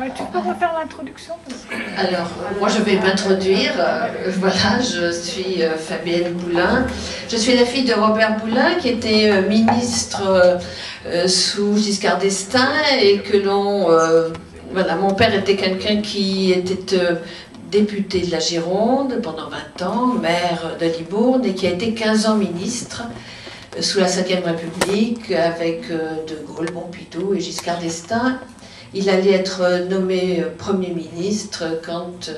Tu peux refaire l'introduction? Alors, moi je vais m'introduire. Voilà, je suis Fabienne Boulin. Je suis la fille de Robert Boulin, qui était ministre sous Giscard d'Estaing, et que l'on... voilà, mon père était quelqu'un qui était député de la Gironde pendant 20 ans, maire de Libourne, et qui a été 15 ans ministre sous la Ve République, avec De Gaulle, Pompidou et Giscard d'Estaing. Il allait être nommé Premier ministre quand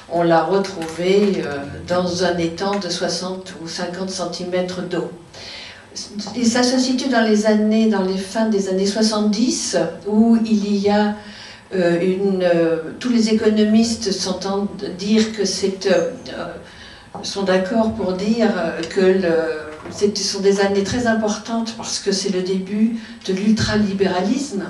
on l'a retrouvé dans un étang de 60 ou 50 cm d'eau. Et ça se situe dans les fins des années 70, où il y a tous les économistes s'entendent dire que sont d'accord pour dire que ce sont des années très importantes parce que c'est le début de l'ultralibéralisme.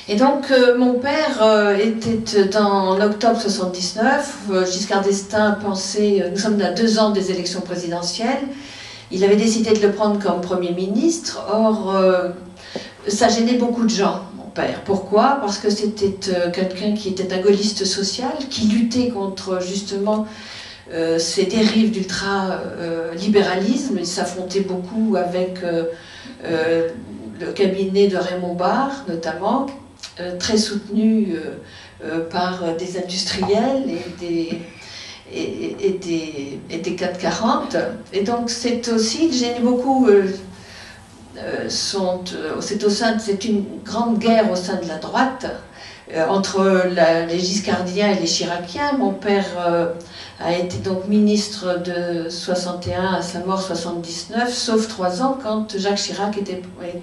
Et donc, mon père était en octobre 79, Giscard d'Estaing pensait, nous sommes à 2 ans des élections présidentielles, il avait décidé de le prendre comme Premier ministre. Or, ça gênait beaucoup de gens, mon père. Pourquoi? Parce que c'était quelqu'un qui était un gaulliste social, qui luttait contre justement ces dérives d'ultra-libéralisme. Il s'affrontait beaucoup avec le cabinet de Raymond Barre, notamment, très soutenu par des industriels et des 440. Et donc c'est aussi que gêne beaucoup, c'est une grande guerre au sein de la droite, entre les giscardiens et les chiraciens. Mon père a été donc ministre de 61 à sa mort 79, sauf 3 ans quand Jacques Chirac était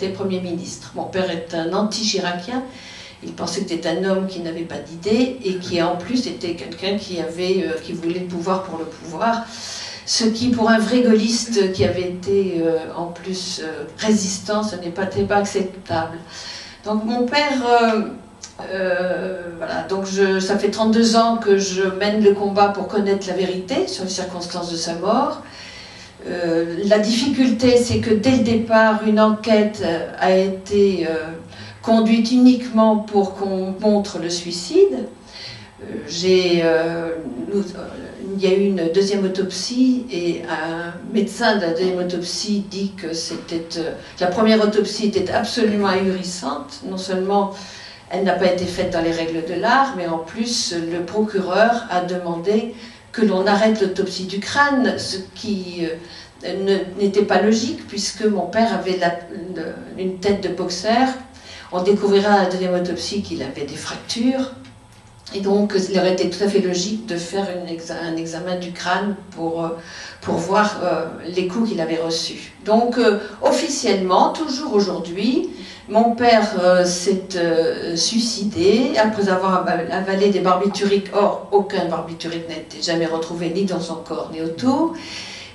Premier ministre. Mon père est un anti-chiracien. Il pensait que c'était un homme qui n'avait pas d'idée et qui en plus était quelqu'un qui voulait le pouvoir pour le pouvoir. Ce qui, pour un vrai gaulliste qui avait été en plus résistant, ce n'était pas acceptable. Donc mon père, voilà, donc ça fait 32 ans que je mène le combat pour connaître la vérité sur les circonstances de sa mort. La difficulté, c'est que dès le départ, une enquête a été conduite uniquement pour qu'on montre le suicide. Il y a eu une deuxième autopsie et un médecin de la deuxième autopsie dit que la première autopsie était absolument ahurissante. Non seulement elle n'a pas été faite dans les règles de l'art, mais en plus le procureur a demandé que l'on arrête l'autopsie du crâne, ce qui n'était pas logique puisque mon père avait une tête de boxeur. On découvrira à la deuxième autopsie qu'il avait des fractures. Et donc, il aurait été tout à fait logique de faire un examen du crâne pour voir les coups qu'il avait reçus. Donc, officiellement, toujours aujourd'hui, mon père s'est suicidé après avoir avalé des barbituriques. Or, aucun barbiturique n'a été jamais retrouvé ni dans son corps ni autour.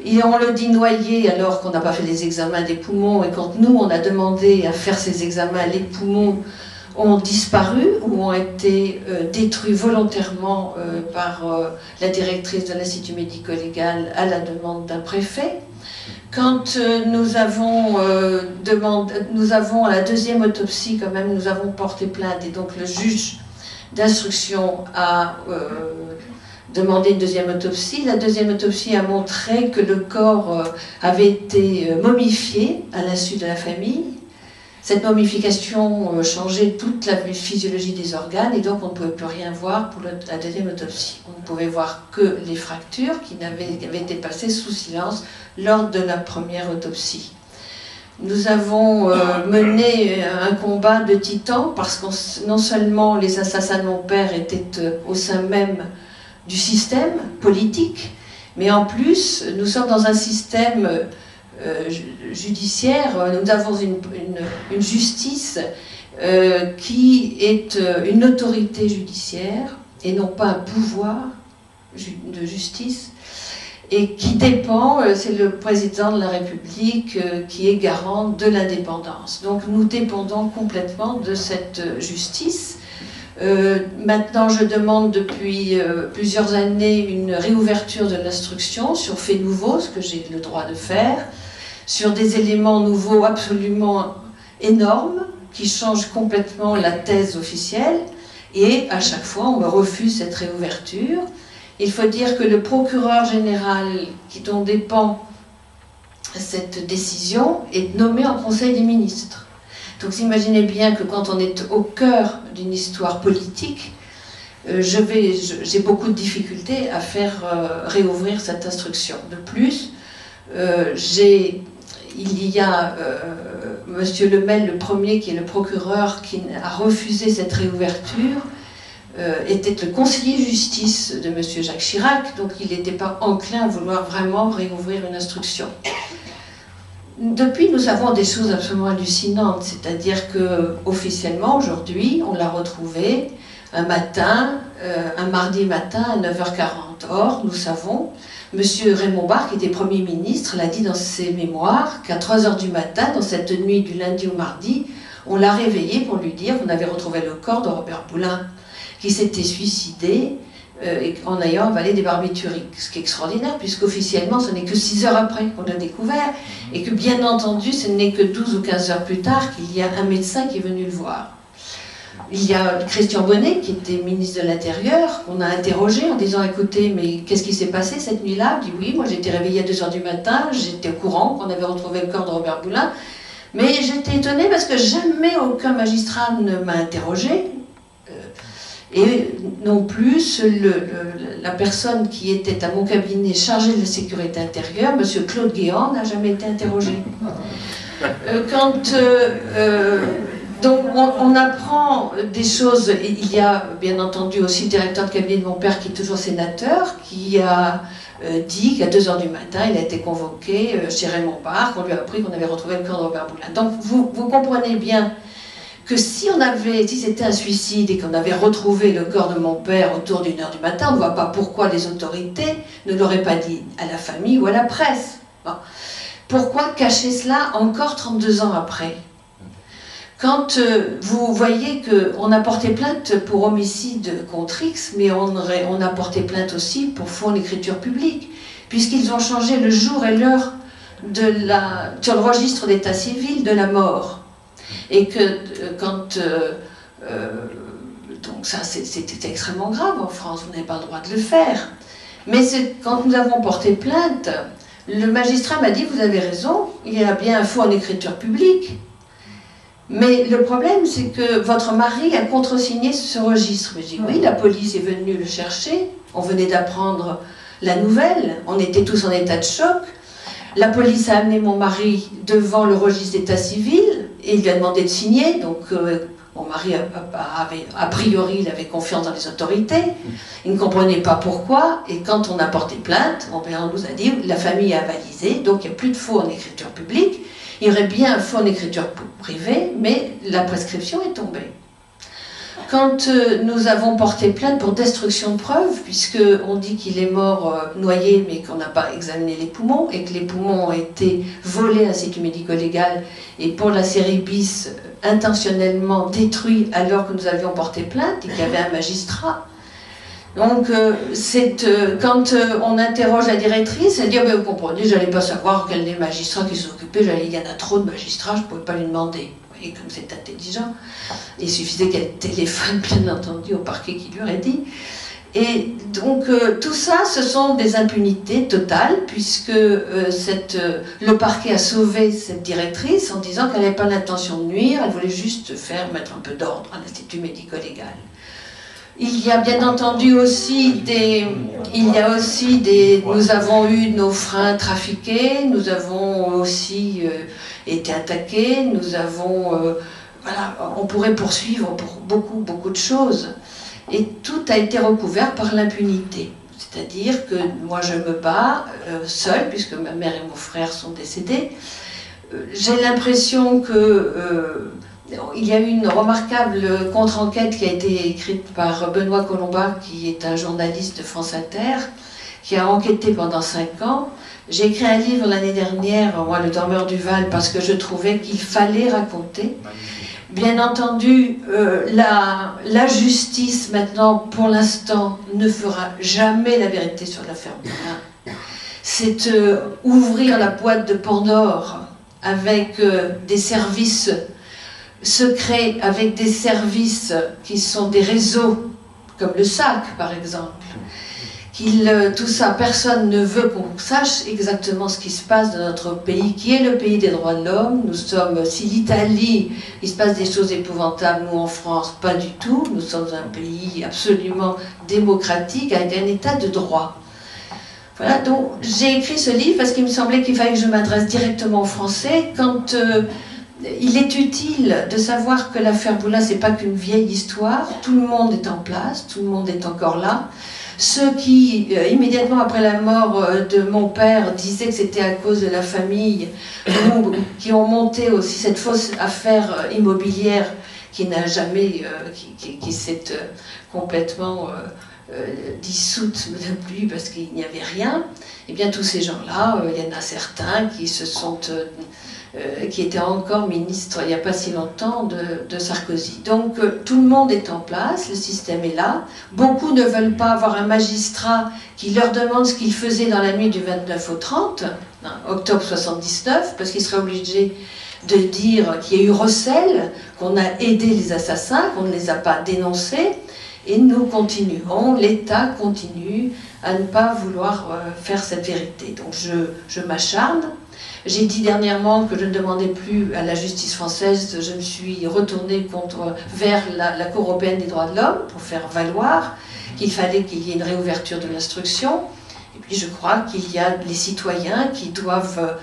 Et on le dit noyé alors qu'on n'a pas fait les examens des poumons, et quand nous on a demandé à faire ces examens, les poumons ont disparu ou ont été détruits volontairement par la directrice de l'Institut médico-légal à la demande d'un préfet. Quand nous avons à la deuxième autopsie quand même, nous avons porté plainte et donc le juge d'instruction a demandé une deuxième autopsie. La deuxième autopsie a montré que le corps avait été momifié à l'insu de la famille. Cette momification changeait toute la physiologie des organes et donc on ne pouvait plus rien voir pour la deuxième autopsie. On ne pouvait voir que les fractures qui avaient été passées sous silence lors de la première autopsie. Nous avons mené un combat de titans parce que non seulement les assassins de mon père étaient au sein même du système politique, mais en plus, nous sommes dans un système judiciaire, nous avons une justice qui est une autorité judiciaire et non pas un pouvoir de justice, et qui dépend, c'est le président de la République qui est garant de l'indépendance. Donc nous dépendons complètement de cette justice. Maintenant, je demande depuis plusieurs années une réouverture de l'instruction sur faits nouveaux, ce que j'ai le droit de faire, sur des éléments nouveaux absolument énormes qui changent complètement la thèse officielle. Et à chaque fois, on me refuse cette réouverture. Il faut dire que le procureur général dont dépend cette décision est nommé en Conseil des ministres. Donc vous imaginez bien que quand on est au cœur d'une histoire politique, j'ai beaucoup de difficultés à faire réouvrir cette instruction. De plus, il y a Monsieur Lemel, le premier, qui est le procureur, qui a refusé cette réouverture, était le conseiller justice de Monsieur Jacques Chirac, donc il n'était pas enclin à vouloir vraiment réouvrir une instruction. Depuis, nous avons des choses absolument hallucinantes, c'est-à-dire que officiellement, aujourd'hui, on l'a retrouvé un matin, un mardi matin à 9h40. Or, nous savons, M. Raymond Barre, qui était Premier ministre, l'a dit dans ses mémoires, qu'à 3h du matin, dans cette nuit du lundi au mardi, on l'a réveillé pour lui dire qu'on avait retrouvé le corps de Robert Boulin, qui s'était suicidé en ayant avalé des barbituriques. Ce qui est extraordinaire, puisqu'officiellement, ce n'est que 6 heures après qu'on l'a découvert, et que bien entendu, ce n'est que 12 ou 15 heures plus tard qu'il y a un médecin qui est venu le voir. Il y a Christian Bonnet, qui était ministre de l'Intérieur, qu'on a interrogé en disant « Écoutez, mais qu'est-ce qui s'est passé cette nuit-là » Il dit « Oui, moi j'étais réveillé à 2h du matin, j'étais au courant qu'on avait retrouvé le corps de Robert Boulin, mais j'étais étonnée parce que jamais aucun magistrat ne m'a interrogé, et non plus la personne qui était à mon cabinet chargée de la sécurité intérieure, M. Claude Guéant, n'a jamais été interrogé. » Donc on apprend des choses. Il y a bien entendu aussi le directeur de cabinet de mon père, qui est toujours sénateur, qui a dit qu'à 2h du matin, il a été convoqué chez Raymond Barre, qu'on lui a appris qu'on avait retrouvé le corps de Robert Boulin. Donc vous comprenez bien que si c'était un suicide et qu'on avait retrouvé le corps de mon père autour d'1h du matin, on ne voit pas pourquoi les autorités ne l'auraient pas dit à la famille ou à la presse. Bon. Pourquoi cacher cela encore 32 ans après ? Quand vous voyez qu'on a porté plainte pour homicide contre X, mais on a porté plainte aussi pour faux en écriture publique, puisqu'ils ont changé le jour et l'heure sur le registre d'état civil de la mort. Et que donc ça c'était extrêmement grave en France, vous n'avez pas le droit de le faire. Mais quand nous avons porté plainte, le magistrat m'a dit « Vous avez raison, il y a bien un faux en écriture publique. » Mais le problème, c'est que votre mari a contresigné ce registre. Je dis oui, la police est venue le chercher, on venait d'apprendre la nouvelle, on était tous en état de choc. La police a amené mon mari devant le registre d'état civil et il lui a demandé de signer. Donc mon mari, a priori, il avait confiance dans les autorités. Il ne comprenait pas pourquoi. Et quand on a porté plainte, on nous a dit la famille a avalisé, donc il n'y a plus de faux en écriture publique. Il y aurait bien un faux en écriture privée, mais la prescription est tombée. Quand nous avons porté plainte pour destruction de preuves, puisqu'on dit qu'il est mort noyé, mais qu'on n'a pas examiné les poumons, et que les poumons ont été volés à l'Institut médico-légal, et pour la série bis, intentionnellement détruits alors que nous avions porté plainte, et qu'il y avait un magistrat. Donc, quand on interroge la directrice, elle dit « Vous comprenez, je n'allais pas savoir quel des magistrats qui s'occupaient, il y en a trop de magistrats, je ne pouvais pas lui demander. » Vous voyez comme c'est intelligent. Il suffisait qu'elle téléphone, bien entendu, au parquet qui lui aurait dit. Et donc, tout ça, ce sont des impunités totales, puisque le parquet a sauvé cette directrice en disant qu'elle n'avait pas l'intention de nuire, elle voulait juste mettre un peu d'ordre à l'Institut médico-légal. Il y a bien entendu aussi nous avons eu nos freins trafiqués, nous avons aussi été attaqués, nous avons, voilà, on pourrait poursuivre pour beaucoup de choses. Et tout a été recouvert par l'impunité. C'est-à-dire que moi je me bats seule, puisque ma mère et mon frère sont décédés. J'ai l'impression que il y a eu une remarquable contre-enquête qui a été écrite par Benoît Colombat, qui est un journaliste de France Inter, qui a enquêté pendant 5 ans. J'ai écrit un livre l'année dernière, moi, Le Dormeur du Val, parce que je trouvais qu'il fallait raconter. Bien entendu, la justice, maintenant, pour l'instant, ne fera jamais la vérité sur l'affaire Boulin. C'est ouvrir la boîte de Pandore avec des services secret avec des services qui sont des réseaux, comme le SAC par exemple. Tout ça, personne ne veut qu'on sache exactement ce qui se passe dans notre pays, qui est le pays des droits de l'homme. Nous sommes, si l'Italie, il se passe des choses épouvantables, nous en France, pas du tout. Nous sommes un pays absolument démocratique, avec un état de droit. Voilà, donc j'ai écrit ce livre parce qu'il me semblait qu'il fallait que je m'adresse directement aux Français. Quand il est utile de savoir que l'affaire Boulin, c'est pas qu'une vieille histoire, tout le monde est en place, tout le monde est encore là. Ceux qui, immédiatement après la mort de mon père, disaient que c'était à cause de la famille, qui ont monté aussi cette fausse affaire immobilière qui n'a jamais, qui s'est complètement dissoute depuis parce qu'il n'y avait rien, et bien tous ces gens-là, il y en a certains qui se sont, qui étaient encore ministres il n'y a pas si longtemps de Sarkozy. Donc tout le monde est en place, le système est là. Beaucoup ne veulent pas avoir un magistrat qui leur demande ce qu'il faisait dans la nuit du 29 au 30, octobre 79, parce qu'il serait obligé de dire qu'il y a eu recel, qu'on a aidé les assassins, qu'on ne les a pas dénoncés. Et nous continuerons, l'État continue à ne pas vouloir faire cette vérité. Donc je m'acharne. J'ai dit dernièrement que je ne demandais plus à la justice française, je me suis retournée vers la Cour européenne des droits de l'homme pour faire valoir qu'il fallait qu'il y ait une réouverture de l'instruction. Et puis je crois qu'il y a les citoyens qui doivent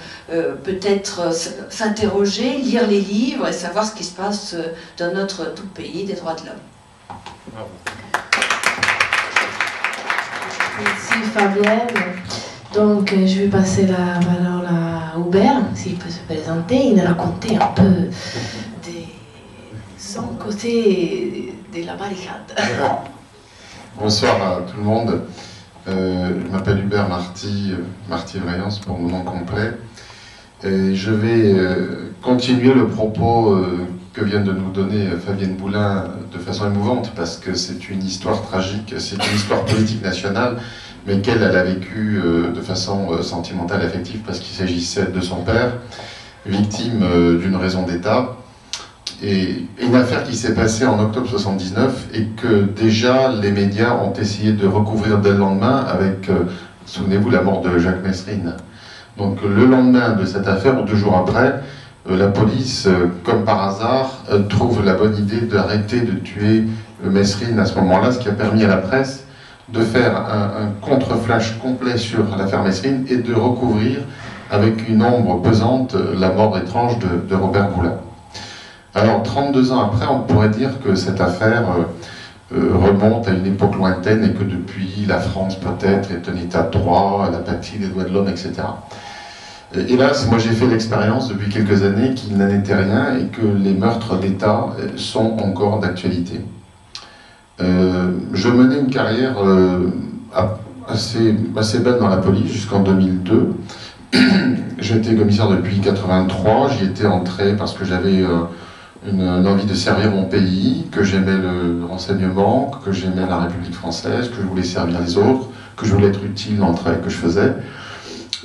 peut-être s'interroger, lire les livres et savoir ce qui se passe dans notre tout pays des droits de l'homme. Bravo. Merci Fabienne. Donc je vais passer la parole à Hubert, s'il peut se présenter et nous raconter un peu de son côté de la barricade. Bonsoir à tout le monde. Je m'appelle Hubert Marty, Marty Vrayance pour mon nom complet. Et je vais continuer le propos que vient de nous donner Fabienne Boulin de façon émouvante, parce que c'est une histoire tragique, c'est une histoire politique nationale, mais qu'elle a vécue de façon sentimentale, affective, parce qu'il s'agissait de son père, victime d'une raison d'État, et une affaire qui s'est passée en octobre 79, et que déjà les médias ont essayé de recouvrir dès le lendemain avec, souvenez-vous, la mort de Jacques Messrine. Donc le lendemain de cette affaire, ou 2 jours après, la police, comme par hasard, trouve la bonne idée d'arrêter de tuer Messrine à ce moment-là, ce qui a permis à la presse de faire un contre-flash complet sur l'affaire Messrine et de recouvrir avec une ombre pesante la mort étrange de Robert Boulin. Alors 32 ans après, on pourrait dire que cette affaire remonte à une époque lointaine et que depuis la France peut-être est un état de droit, la patrie des droits de l'homme, etc. Hélas, moi j'ai fait l'expérience depuis quelques années qu'il n'en était rien et que les meurtres d'État sont encore d'actualité. Je menais une carrière assez belle dans la police jusqu'en 2002. J'étais commissaire depuis 83, j'y étais entré parce que j'avais une envie de servir mon pays, que j'aimais le renseignement, que j'aimais la République française, que je voulais servir les autres, que je voulais être utile dans le travail que je faisais.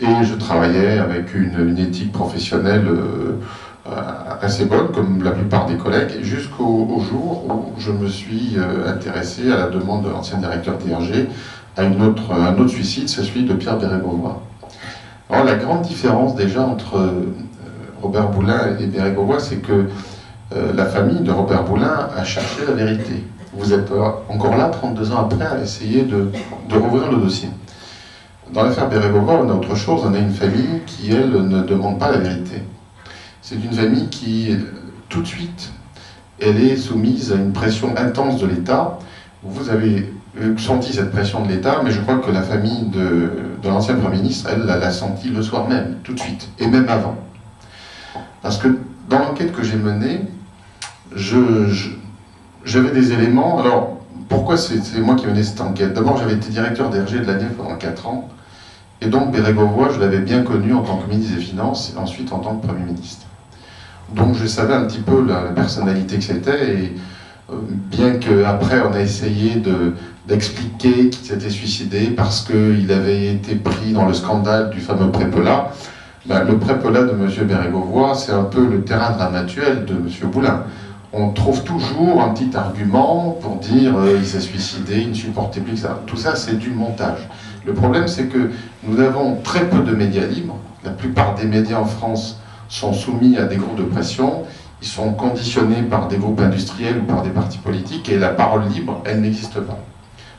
Et je travaillais avec une éthique professionnelle assez bonne, comme la plupart des collègues, jusqu'au jour où je me suis intéressé à la demande de l'ancien directeur DRG à un autre suicide, c'est celui de Pierre Bérégovoy. Alors la grande différence déjà entre Robert Boulin et Bérégovoy, c'est que la famille de Robert Boulin a cherché la vérité. Vous êtes encore là, 32 ans après, à essayer de rouvrir le dossier. Dans l'affaire Bérégovoy, on a autre chose, on a une famille qui, elle, ne demande pas la vérité. C'est une famille qui, tout de suite, elle est soumise à une pression intense de l'État. Vous avez senti cette pression de l'État, mais je crois que la famille de l'ancien Premier ministre, elle l'a senti le soir même, tout de suite, et même avant. Parce que dans l'enquête que j'ai menée, j'avais des éléments. Alors, pourquoi c'est moi qui menais cette enquête? D'abord, j'avais été directeur DRG de l'année pendant 4 ans, et donc Bérégovoy, je l'avais bien connu en tant que ministre des Finances, et ensuite en tant que Premier ministre. Donc je savais un petit peu la personnalité que c'était, et bien qu'après on a essayé d'expliquer qu'il s'était suicidé parce qu'il avait été pris dans le scandale du fameux prépelat, ben, le prépelat de M. Bérégovoy, c'est un peu le terrain dramatuel de M. Boulin. on trouve toujours un petit argument pour dire il s'est suicidé, il ne supportait plus que ça. Tout ça, c'est du montage. Le problème, c'est que nous avons très peu de médias libres. La plupart des médias en France sont soumis à des groupes de pression. Ils sont conditionnés par des groupes industriels ou par des partis politiques, et la parole libre, elle n'existe pas.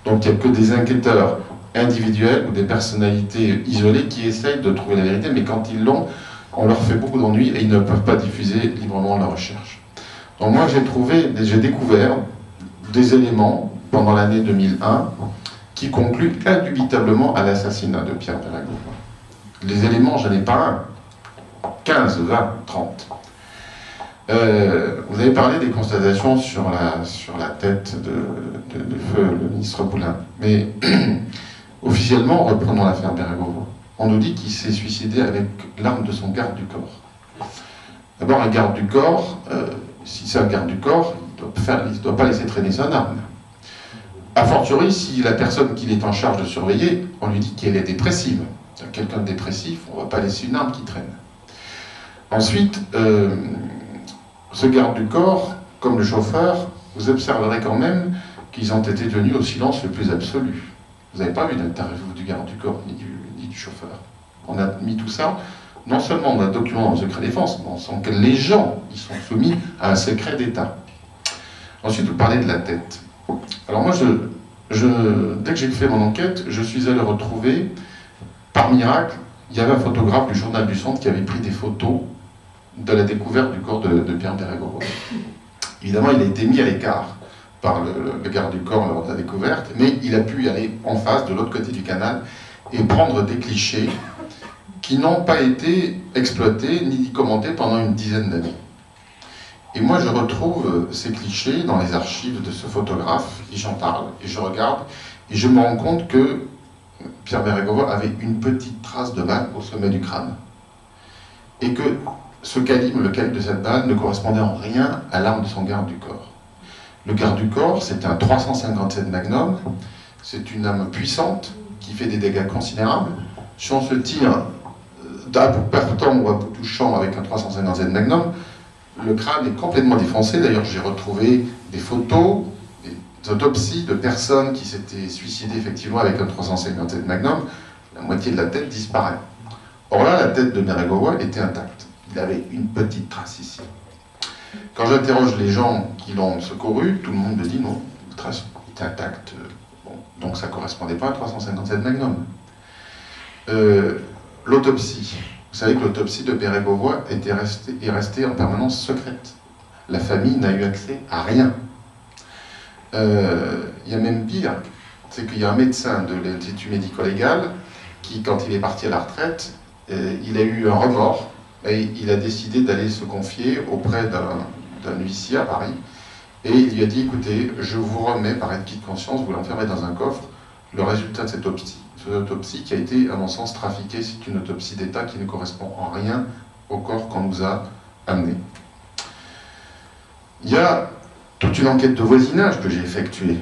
Donc il n'y a que des enquêteurs individuels ou des personnalités isolées qui essayent de trouver la vérité, mais quand ils l'ont, on leur fait beaucoup d'ennuis et ils ne peuvent pas diffuser librement leur recherche. Donc moi j'ai découvert des éléments pendant l'année 2001 qui concluent indubitablement à l'assassinat de Pierre Bérégovoy. Les éléments, je n'en ai pas un, 15, 20, 30. Vous avez parlé des constatations sur la tête de feu le ministre Poulain. Mais officiellement, reprenons l'affaire Bérégovoy. On nous dit qu'il s'est suicidé avec l'arme de son garde du corps. D'abord, un garde du corps, si c'est un garde du corps, il ne doit pas laisser traîner son arme. A fortiori, si la personne qu'il est en charge de surveiller, on lui dit qu'elle est dépressive. Quelqu'un de dépressif, on ne va pas laisser une arme qui traîne. Ensuite, ce garde du corps, comme le chauffeur, vous observerez quand même qu'ils ont été tenus au silence le plus absolu. Vous n'avez pas vu d'interview du garde du corps ni du chauffeur. On a mis tout ça, non seulement dans un document en secret défense, mais on sent que les gens ils sont soumis à un secret d'État. Ensuite, vous parlez de la tête. Alors moi, dès que j'ai fait mon enquête, je suis allé retrouver, par miracle, il y avait un photographe du Journal du Centre qui avait pris des photos de la découverte du corps de Pierre Bérégovoy. Évidemment, il a été mis à l'écart par le garde du corps lors de la découverte, mais il a pu y aller en face, de l'autre côté du canal, et prendre des clichés qui n'ont pas été exploités ni commentés pendant une dizaine d'années. Et moi, je retrouve ces clichés dans les archives de ce photographe, et j'en parle, et je regarde, et je me rends compte que Pierre Bérégovoy avait une petite trace de balle au sommet du crâne. Et que ce calibre, le calibre de cette balle, ne correspondait en rien à l'arme de son garde du corps. Le garde du corps, c'est un 357 Magnum, c'est une arme puissante qui fait des dégâts considérables. Si on se tire à bout portant ou à bout touchant avec un 357 Magnum, le crâne est complètement défoncé. D'ailleurs, j'ai retrouvé des photos, des autopsies de personnes qui s'étaient suicidées effectivement avec un 357 Magnum. La moitié de la tête disparaît. Or là, la tête de Bérégovoy était intacte. Il avait une petite trace ici. Quand j'interroge les gens qui l'ont secouru, tout le monde me dit non, la trace était intacte. Bon, donc ça ne correspondait pas à 357 Magnum. L'autopsie. Vous savez que l'autopsie de Bérégovoy est restée en permanence secrète. La famille n'a eu accès à rien. Il y a même pire, c'est qu'il y a un médecin de l'Institut médico-légal qui, quand il est parti à la retraite, il a eu un remords et il a décidé d'aller se confier auprès d'un huissier à Paris. Et il lui a dit, écoutez, je vous remets par acquis de conscience, vous l'enfermez dans un coffre, le résultat de cette autopsie qui a été, à mon sens, trafiquée. C'est une autopsie d'État qui ne correspond en rien au corps qu'on nous a amené. Il y a toute une enquête de voisinage que j'ai effectuée.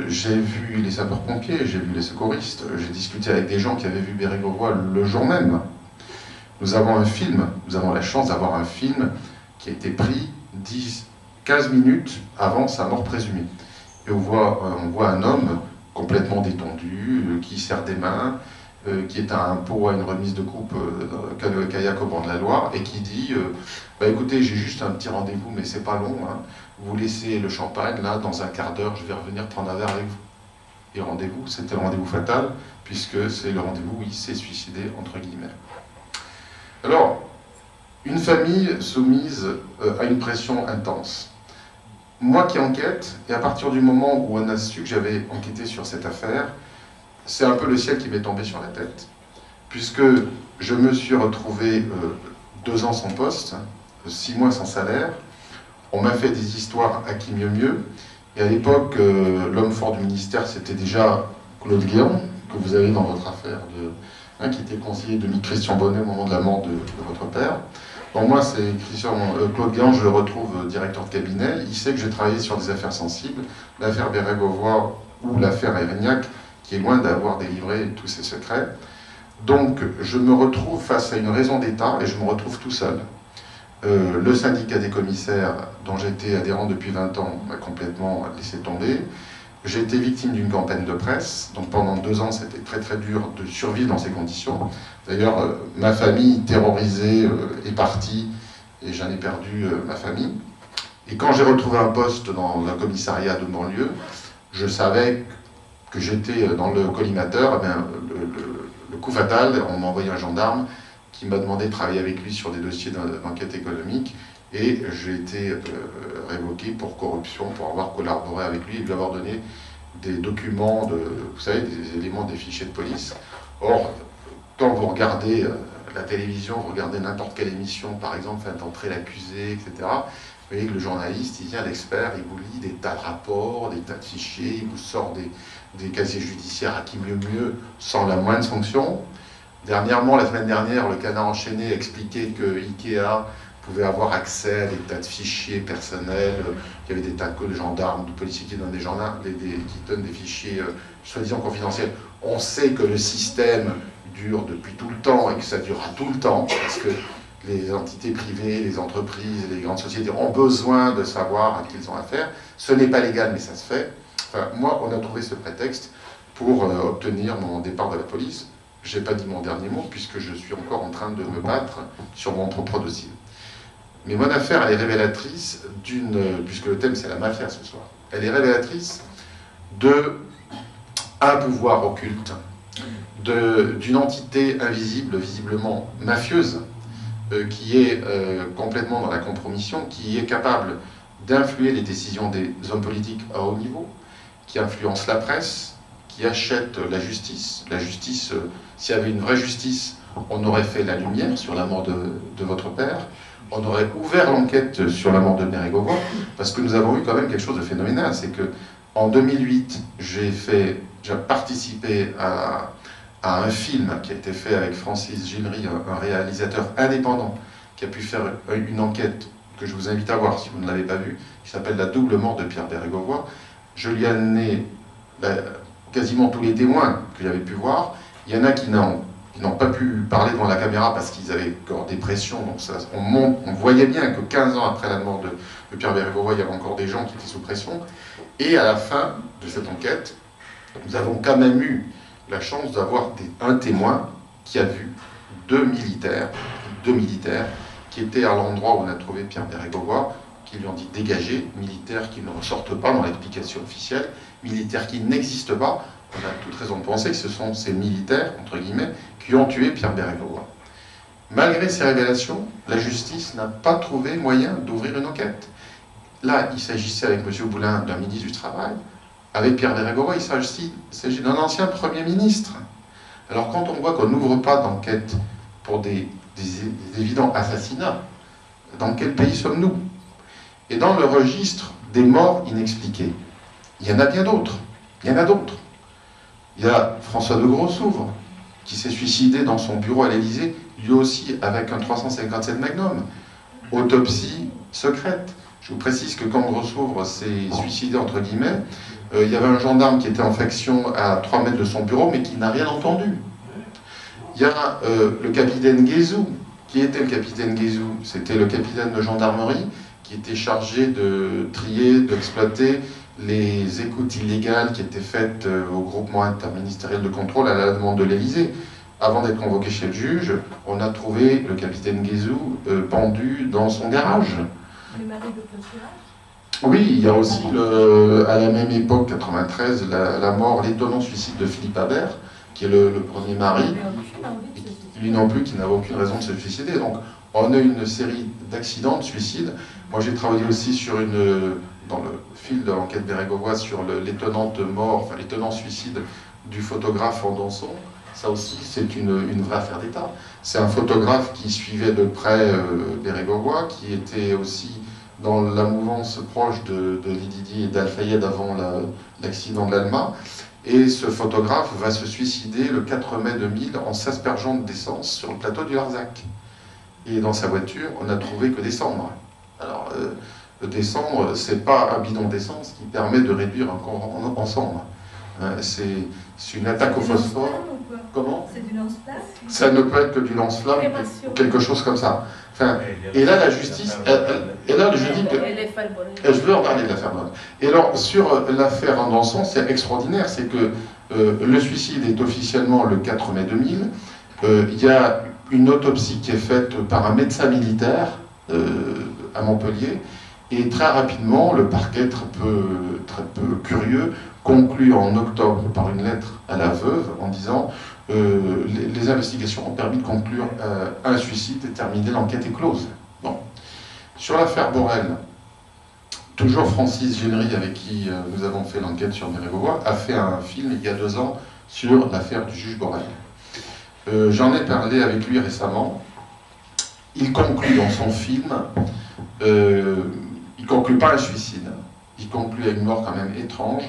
J'ai vu les sapeurs-pompiers, j'ai vu les secouristes, j'ai discuté avec des gens qui avaient vu Bérégovoy le jour même. Nous avons un film, nous avons la chance d'avoir un film qui a été pris 15 minutes avant sa mort présumée. Et on voit un homme complètement détendu, qui serre des mains, qui est à un pot à une remise de coupe kayak au bord de la Loire, et qui dit bah écoutez, j'ai juste un petit rendez-vous, mais c'est pas long, hein. Vous laissez le champagne, là, dans un quart d'heure, je vais revenir prendre un verre avec vous. Et rendez-vous, c'était le rendez-vous fatal, puisque c'est le rendez-vous où il s'est suicidé, entre guillemets. Alors, une famille soumise à une pression intense. Moi qui enquête, et à partir du moment où on a su que j'avais enquêté sur cette affaire, c'est un peu le ciel qui m'est tombé sur la tête, puisque je me suis retrouvé 2 ans sans poste, 6 mois sans salaire. On m'a fait des histoires à qui mieux mieux, et à l'époque, l'homme fort du ministère, c'était déjà Claude Guéant, que vous avez dans votre affaire, qui était conseiller de Christian Bonnet au moment de la mort de votre père. Bon, moi, c'est Claude Guéant, je le retrouve directeur de cabinet. Il sait que j'ai travaillé sur des affaires sensibles, l'affaire Bérégovoy ou l'affaire Erignac, qui est loin d'avoir délivré tous ses secrets. Donc, je me retrouve face à une raison d'État et je me retrouve tout seul. Le syndicat des commissaires, dont j'étais adhérent depuis 20 ans, m'a complètement laissé tomber. J'ai été victime d'une campagne de presse, donc pendant 2 ans, c'était très très dur de survivre dans ces conditions. D'ailleurs, ma famille terrorisée est partie, et j'en ai perdu ma famille. Et quand j'ai retrouvé un poste dans un commissariat de banlieue, je savais que j'étais dans le collimateur. Eh bien, le coup fatal, on m'a envoyé un gendarme qui m'a demandé de travailler avec lui sur des dossiers d'enquête économique, et j'ai été révoqué pour corruption, pour avoir collaboré avec lui et lui avoir donné des documents, vous savez, des éléments des fichiers de police. Or, quand vous regardez la télévision, vous regardez n'importe quelle émission, par exemple, Faites entrer l'accusé, etc., vous voyez que le journaliste, il vient, l'expert, il vous lit des tas de rapports, des tas de fichiers, il vous sort des casiers judiciaires à qui mieux, sans la moindre sanction. Dernièrement, la semaine dernière, le Canard enchaîné expliquait que Ikea pouvait avoir accès à des tas de fichiers personnels, qu'il y avait des tas de gendarmes, de policiers qui donnent qui donnent des fichiers soi-disant confidentiels. On sait que le système dure depuis tout le temps et que ça durera tout le temps, parce que les entités privées, les entreprises, les grandes sociétés ont besoin de savoir à qui ils ont affaire. Ce n'est pas légal, mais ça se fait. Enfin, moi, on a trouvé ce prétexte pour obtenir mon départ de la police. Je n'ai pas dit mon dernier mot, puisque je suis encore en train de me battre sur mon propre dossier. Mais mon affaire, elle est révélatrice puisque le thème c'est la mafia ce soir, elle est révélatrice d'un pouvoir occulte, d'une entité invisible, visiblement mafieuse, qui est complètement dans la compromission, qui est capable d'influer les décisions des hommes politiques à haut niveau, qui influence la presse, qui achète la justice. La justice, s'il y avait une vraie justice, on aurait fait la lumière sur la mort de votre père, on aurait ouvert l'enquête sur la mort de Bérégovoy, parce que nous avons eu quand même quelque chose de phénoménal, c'est que en 2008, j'ai participé à un film qui a été fait avec Francis Gillery, un réalisateur indépendant, qui a pu faire une enquête que je vous invite à voir si vous ne l'avez pas vue, qui s'appelle La double mort de Pierre Bérégovoy. Je lui ai amené quasiment tous les témoins que j'avais pu voir. Il y en a qui n'ont pas pu parler devant la caméra parce qu'ils avaient encore des pressions. Donc on voyait bien que 15 ans après la mort de Pierre Bérégovoy, il y avait encore des gens qui étaient sous pression. Et à la fin de cette enquête, nous avons quand même eu la chance d'avoir un témoin qui a vu deux militaires qui étaient à l'endroit où on a trouvé Pierre Bérégovoy, qui lui ont dit dégager, militaires qui ne ressortent pas dans l'explication officielle, militaires qui n'existent pas. On a toute raison de penser que ce sont ces militaires, entre guillemets, qui ont tué Pierre Bérégovoy. Malgré ces révélations, la justice n'a pas trouvé moyen d'ouvrir une enquête. Là, il s'agissait avec M. Boulin d'un ministre du Travail. Avec Pierre Bérégovoy, il s'agit d'un ancien Premier ministre. Alors quand on voit qu'on n'ouvre pas d'enquête pour des évidents assassinats, dans quel pays sommes-nous? Et dans le registre des morts inexpliquées, il y en a bien d'autres. Il y en a d'autres. Il y a François de Grossouvre, qui s'est suicidé dans son bureau à l'Élysée, lui aussi avec un 357 Magnum. Autopsie secrète. Je vous précise que quand Grossouvre s'est suicidé, entre guillemets, il y avait un gendarme qui était en faction à 3 mètres de son bureau, mais qui n'a rien entendu. Il y a le capitaine Guézou. Qui était le capitaine Guézou? C'était le capitaine de gendarmerie qui était chargé de trier, d'exploiter les écoutes illégales qui étaient faites au groupement interministériel de contrôle à la demande de l'Élysée. Avant d'être convoqué chez le juge, on a trouvé le capitaine Guézou pendu dans son garage. Le mari de Claude Chirac? Oui, il y a aussi, à la même époque, 93, la mort, l'étonnant suicide de Philippe Habert, qui est le premier mari, lui non plus, qui n'avait aucune raison de se suicider. Donc, on a une série d'accidents, de suicides. Moi, j'ai travaillé aussi dans le fil de l'enquête Bérégovoy sur l'étonnante mort, enfin l'étonnant suicide du photographe Andonson. Ça aussi, c'est une vraie affaire d'État. C'est un photographe qui suivait de près Bérégovoy, qui était aussi dans la mouvance proche de Didier et d'Al-Fayed avant l'accident de l'Alma. Et ce photographe va se suicider le 4 mai 2000 en s'aspergeant d'essence sur le plateau du Larzac. Et dans sa voiture, on n'a trouvé que des cendres. Alors, des cendres, c'est pas un bidon d'essence qui permet de réduire un corps en cendres. C'est une attaque au phosphore. Comment? C'est du lance-flamme? Ça ne peut être que du lance-flamme, quelque chose comme ça. Enfin, et là, la justice, et là, je dis que, et je veux en parler de l'affaire Borel. Et alors, sur l'affaire Andanson, c'est extraordinaire, c'est que le suicide est officiellement le 4 mai 2000. Il y a une autopsie qui est faite par un médecin militaire à Montpellier, et très rapidement, le parquet, très peu curieux, conclut en octobre par une lettre à la veuve en disant les investigations ont permis de conclure un suicide et terminer, l'enquête est close. Bon. Sur l'affaire Borel, toujours Francis Génery, avec qui nous avons fait l'enquête sur Bérégovoy, a fait un film il y a 2 ans sur l'affaire du juge Borel. J'en ai parlé avec lui récemment. Il conclut dans son film, il conclut pas un suicide, il conclut à une mort quand même étrange,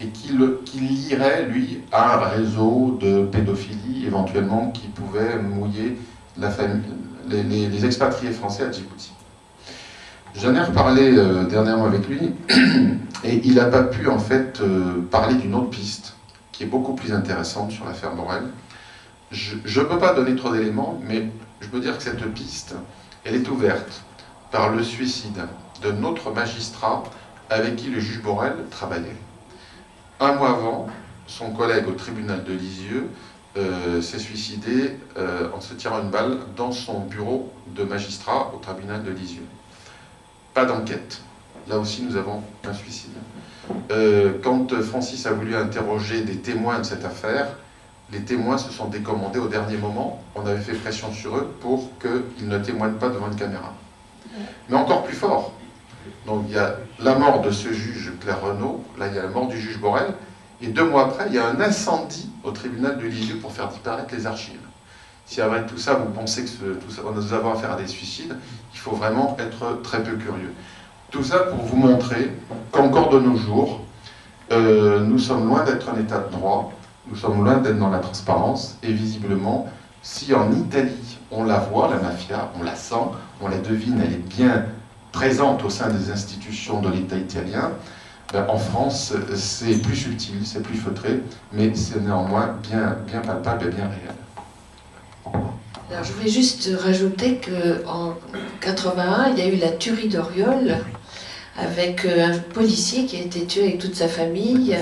et qu'il lirait, lui, à un réseau de pédophilie, éventuellement, qui pouvait mouiller la famille, les expatriés français à Djibouti. J'en ai reparlé dernièrement avec lui, et il n'a pas pu, en fait, parler d'une autre piste, qui est beaucoup plus intéressante sur l'affaire Borel. Je ne peux pas donner trop d'éléments, mais je peux dire que cette piste, elle est ouverte par le suicide de notre magistrat avec qui le juge Borel travaillait. Un mois avant, son collègue au tribunal de Lisieux s'est suicidé en se tirant une balle dans son bureau de magistrat au tribunal de Lisieux. Pas d'enquête. Là aussi, nous avons un suicide. Quand Francis a voulu interroger des témoins de cette affaire, les témoins se sont décommandés au dernier moment. On avait fait pression sur eux pour qu'ils ne témoignent pas devant une caméra. Mais encore plus fort. Donc il y a la mort de ce juge Claire Renaud, là il y a la mort du juge Borel, et 2 mois après, il y a un incendie au tribunal de Lisieux pour faire disparaître les archives. Si avec tout ça, vous pensez que nous avons affaire à des suicides, il faut vraiment être très peu curieux. Tout ça pour vous montrer qu'encore de nos jours, nous sommes loin d'être un état de droit, nous sommes loin d'être dans la transparence, et visiblement, si en Italie, on la voit, la mafia, on la sent, on la devine, elle est bien présente au sein des institutions de l'État italien, ben, en France, c'est plus subtil, c'est plus feutré, mais c'est néanmoins bien palpable et bien réel. Alors, je voulais juste rajouter qu'en 81, il y a eu la tuerie d'Oriol, avec un policier qui a été tué avec toute sa famille,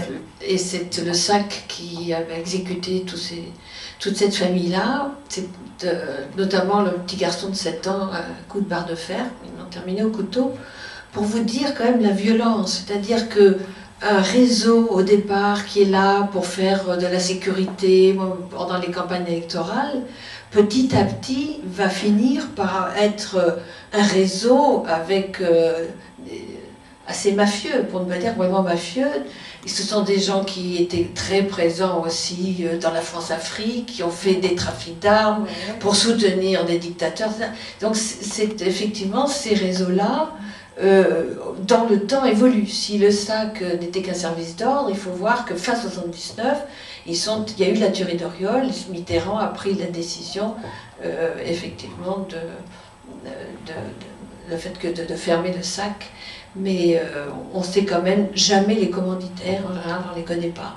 et c'est le SAC qui avait exécuté toute cette famille-là, notamment le petit garçon de 7 ans, à coup de barre de fer, ils l'ont terminé au couteau, pour vous dire quand même la violence, c'est-à-dire que un réseau au départ qui est là pour faire de la sécurité pendant les campagnes électorales, petit à petit va finir par être un réseau avec assez mafieux, pour ne pas dire vraiment mafieux. Et ce sont des gens qui étaient très présents aussi dans la France-Afrique, qui ont fait des trafics d'armes pour soutenir des dictateurs. Donc c'est effectivement ces réseaux-là, dans le temps, évoluent. Si le SAC n'était qu'un service d'ordre, il faut voir que fin 79, il y a eu la tuerie d'Oriol. Mitterrand a pris la décision, effectivement, le fait de fermer le SAC. Mais on ne sait quand même jamais les commanditaires, en général on ne les connaît pas.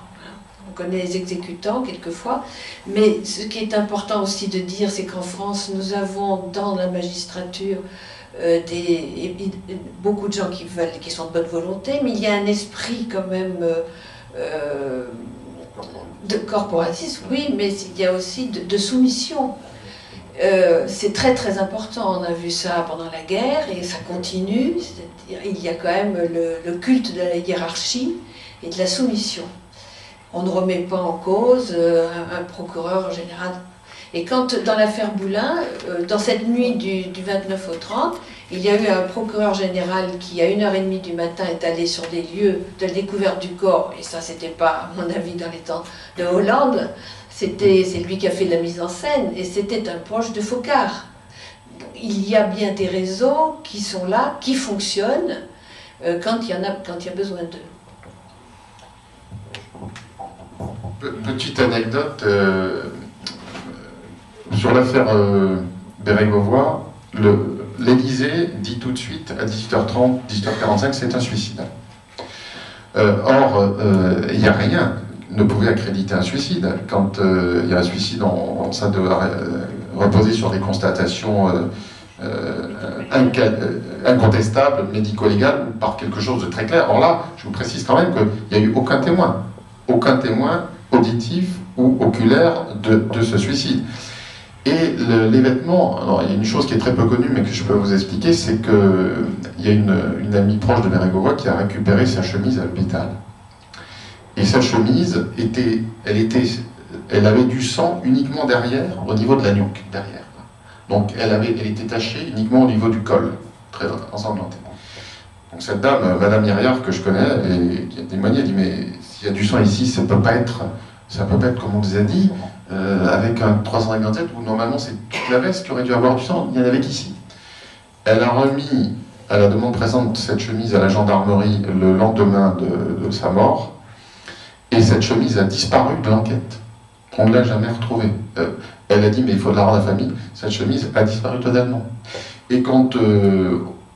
On connaît les exécutants quelquefois, mais ce qui est important aussi de dire, c'est qu'en France, nous avons dans la magistrature beaucoup de gens qui sont de bonne volonté, mais il y a un esprit quand même de corporatisme, oui, mais il y a aussi de soumission. C'est très très important, on a vu ça pendant la guerre et ça continue, c'est-à-dire il y a quand même le culte de la hiérarchie et de la soumission. On ne remet pas en cause un procureur général. Et quand dans l'affaire Boulin, dans cette nuit du 29 au 30, il y a eu un procureur général qui à 1h30 du matin est allé sur des lieux de la découverte du corps, et ça c'était pas à mon avis dans les temps de Hollande, c'est lui qui a fait la mise en scène, et c'était un proche de Focard. Il y a bien des réseaux qui sont là, qui fonctionnent, quand il y a besoin d'eux. Petite anecdote, sur l'affaire Bérégovoy, l'Élysée dit tout de suite à 18h30, 18h45, c'est un suicide. Or, il n'y a rien ne pouvait accréditer un suicide. Quand il y a un suicide, ça doit reposer sur des constatations incontestables, médico-légales, ou par quelque chose de très clair. Or là, je vous précise quand même qu'il n'y a eu aucun témoin auditif ou oculaire de ce suicide. Et les vêtements, alors il y a une chose qui est très peu connue mais que je peux vous expliquer, c'est qu'il y a une amie proche de Bérégovoy qui a récupéré sa chemise à l'hôpital. Et sa chemise, elle avait du sang uniquement derrière, au niveau de la nuque, derrière. Donc elle était tachée uniquement au niveau du col, très ensanglantée. Donc cette dame, Madame Hiriard, que je connais, et qui a témoigné, elle dit mais s'il y a du sang ici, ça peut pas être comme on nous a dit, avec un 357 où normalement c'est toute la veste qui aurait dû avoir du sang, il n'y en avait qu'ici. Elle a remis, à la demande présente, cette chemise à la gendarmerie le lendemain de sa mort, et cette chemise a disparu de l'enquête. On ne l'a jamais retrouvée. Elle a dit mais il faut de la rendre à la famille, cette chemise a disparu totalement. Et quand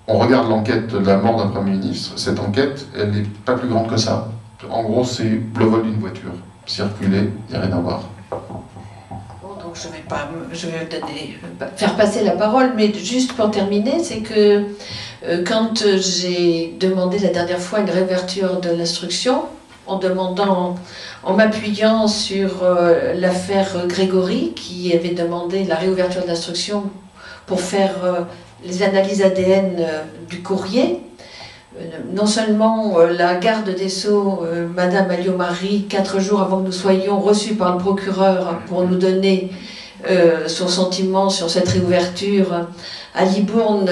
on regarde l'enquête de la mort d'un Premier ministre, cette enquête, elle n'est pas plus grande que ça. En gros, c'est le vol d'une voiture. Circuler, il n'y a rien à voir. Bon, donc je vais faire passer la parole, mais juste pour terminer, c'est que quand j'ai demandé la dernière fois une réouverture de l'instruction, en m'appuyant sur l'affaire Grégory, qui avait demandé la réouverture de l'instruction pour faire les analyses ADN du courrier, non seulement la garde des Sceaux, Madame Alliot-Marie, 4 jours avant que nous soyons reçus par le procureur pour nous donner son sentiment sur cette réouverture, à Libourne,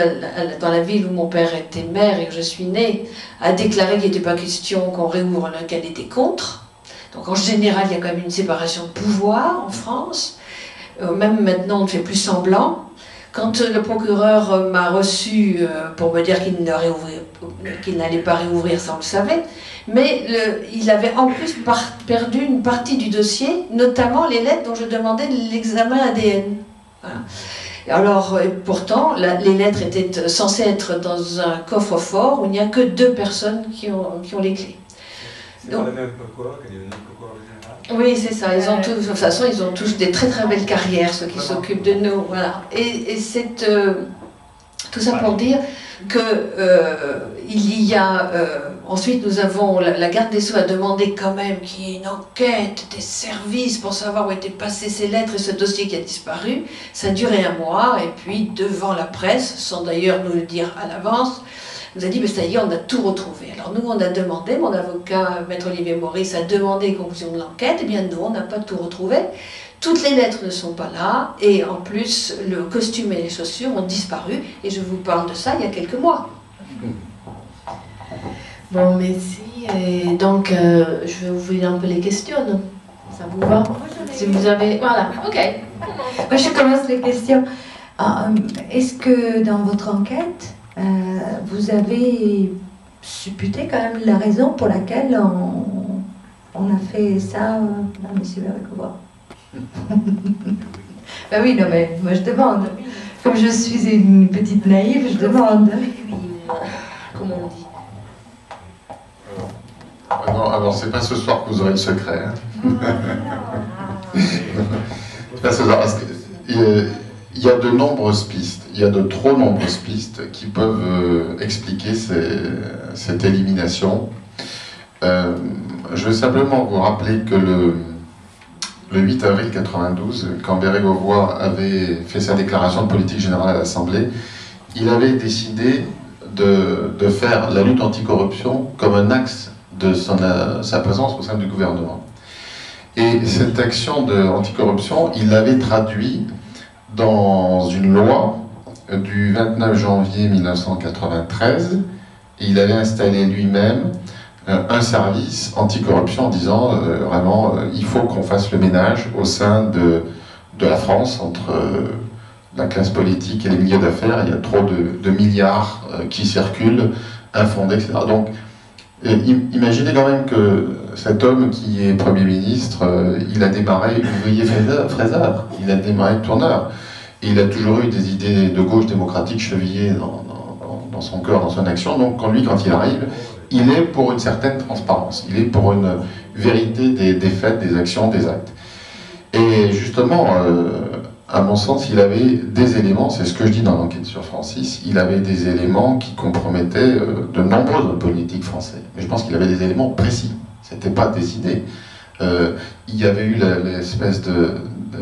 dans la ville où mon père était maire et que je suis née, a déclaré qu'il n'était pas question qu'on réouvre, qu'elle était contre. Donc en général, il y a quand même une séparation de pouvoir en France. Même maintenant, on ne fait plus semblant. Quand le procureur m'a reçu pour me dire qu'il n'allait pas réouvrir, ça on le savait, mais il avait en plus perdu une partie du dossier, notamment les lettres dont je demandais l'examen ADN. Voilà. Alors, pourtant, les lettres étaient censées être dans un coffre-fort où il n'y a que 2 personnes qui ont les clés. C'est pas le même procureur que le procureur général? Oui, c'est ça. Ils ont tous, de toute façon, ils ont tous des très très belles carrières, ceux qui s'occupent de nous. Voilà. Et c'est tout ça pour dire que il y a ensuite nous avons la garde des Sceaux a demandé quand même qu'il y ait une enquête des services pour savoir où étaient passées ces lettres et ce dossier qui a disparu. Ça a duré 1 mois et puis devant la presse, sans d'ailleurs nous le dire à l'avance, nous a dit mais ça y est, on a tout retrouvé. Alors nous on a demandé, mon avocat Maître Olivier Maurice a demandé les conclusions de l'enquête, et bien nous on n'a pas tout retrouvé. Toutes les lettres ne sont pas là, et en plus, le costume et les chaussures ont disparu, et je vous parle de ça il y a quelques mois. Bon, merci. Et donc, je vais ouvrir un peu les questions. Ça vous va? Si vous avez... Voilà, ok. Moi, je commence les questions. Est-ce que dans votre enquête, vous avez supputé quand même la raison pour laquelle on a fait ça à M. Bérégovoy? Ben oui, non mais moi je demande. Comme je suis une petite naïve, je demande. Comment on dit? Non, alors c'est pas ce soir que vous aurez le secret. Hein. C'est pas ce soir, parce que il y a de nombreuses pistes, il y a de trop nombreuses pistes qui peuvent expliquer cette élimination. Je vais simplement vous rappeler que le 8 avril 1992, quand Bérégovoy avait fait sa déclaration de politique générale à l'Assemblée, il avait décidé de faire la lutte anticorruption comme un axe de sa présence au sein du gouvernement. Et cette action anticorruption, il l'avait traduit dans une loi du 29 janvier 1993, et il avait installé lui-même un service anticorruption en disant vraiment il faut qu'on fasse le ménage au sein de la France entre la classe politique et les milieux d'affaires. Il y a trop de milliards qui circulent, infondés, etc. Donc imaginez quand même que cet homme qui est Premier ministre, il a démarré ouvrier fraiseur, il a démarré tourneur. Et il a toujours eu des idées de gauche démocratique chevillées dans son cœur, dans son action. Donc quand il arrive, il est pour une certaine transparence, il est pour une vérité des faits, des actions, des actes. Et justement, à mon sens, il avait des éléments, c'est ce que je dis dans l'enquête sur Francis, il avait des éléments qui compromettaient de nombreux hommes politiques français. Mais je pense qu'il avait des éléments précis, c'était pas des idées. Il y avait eu l'espèce de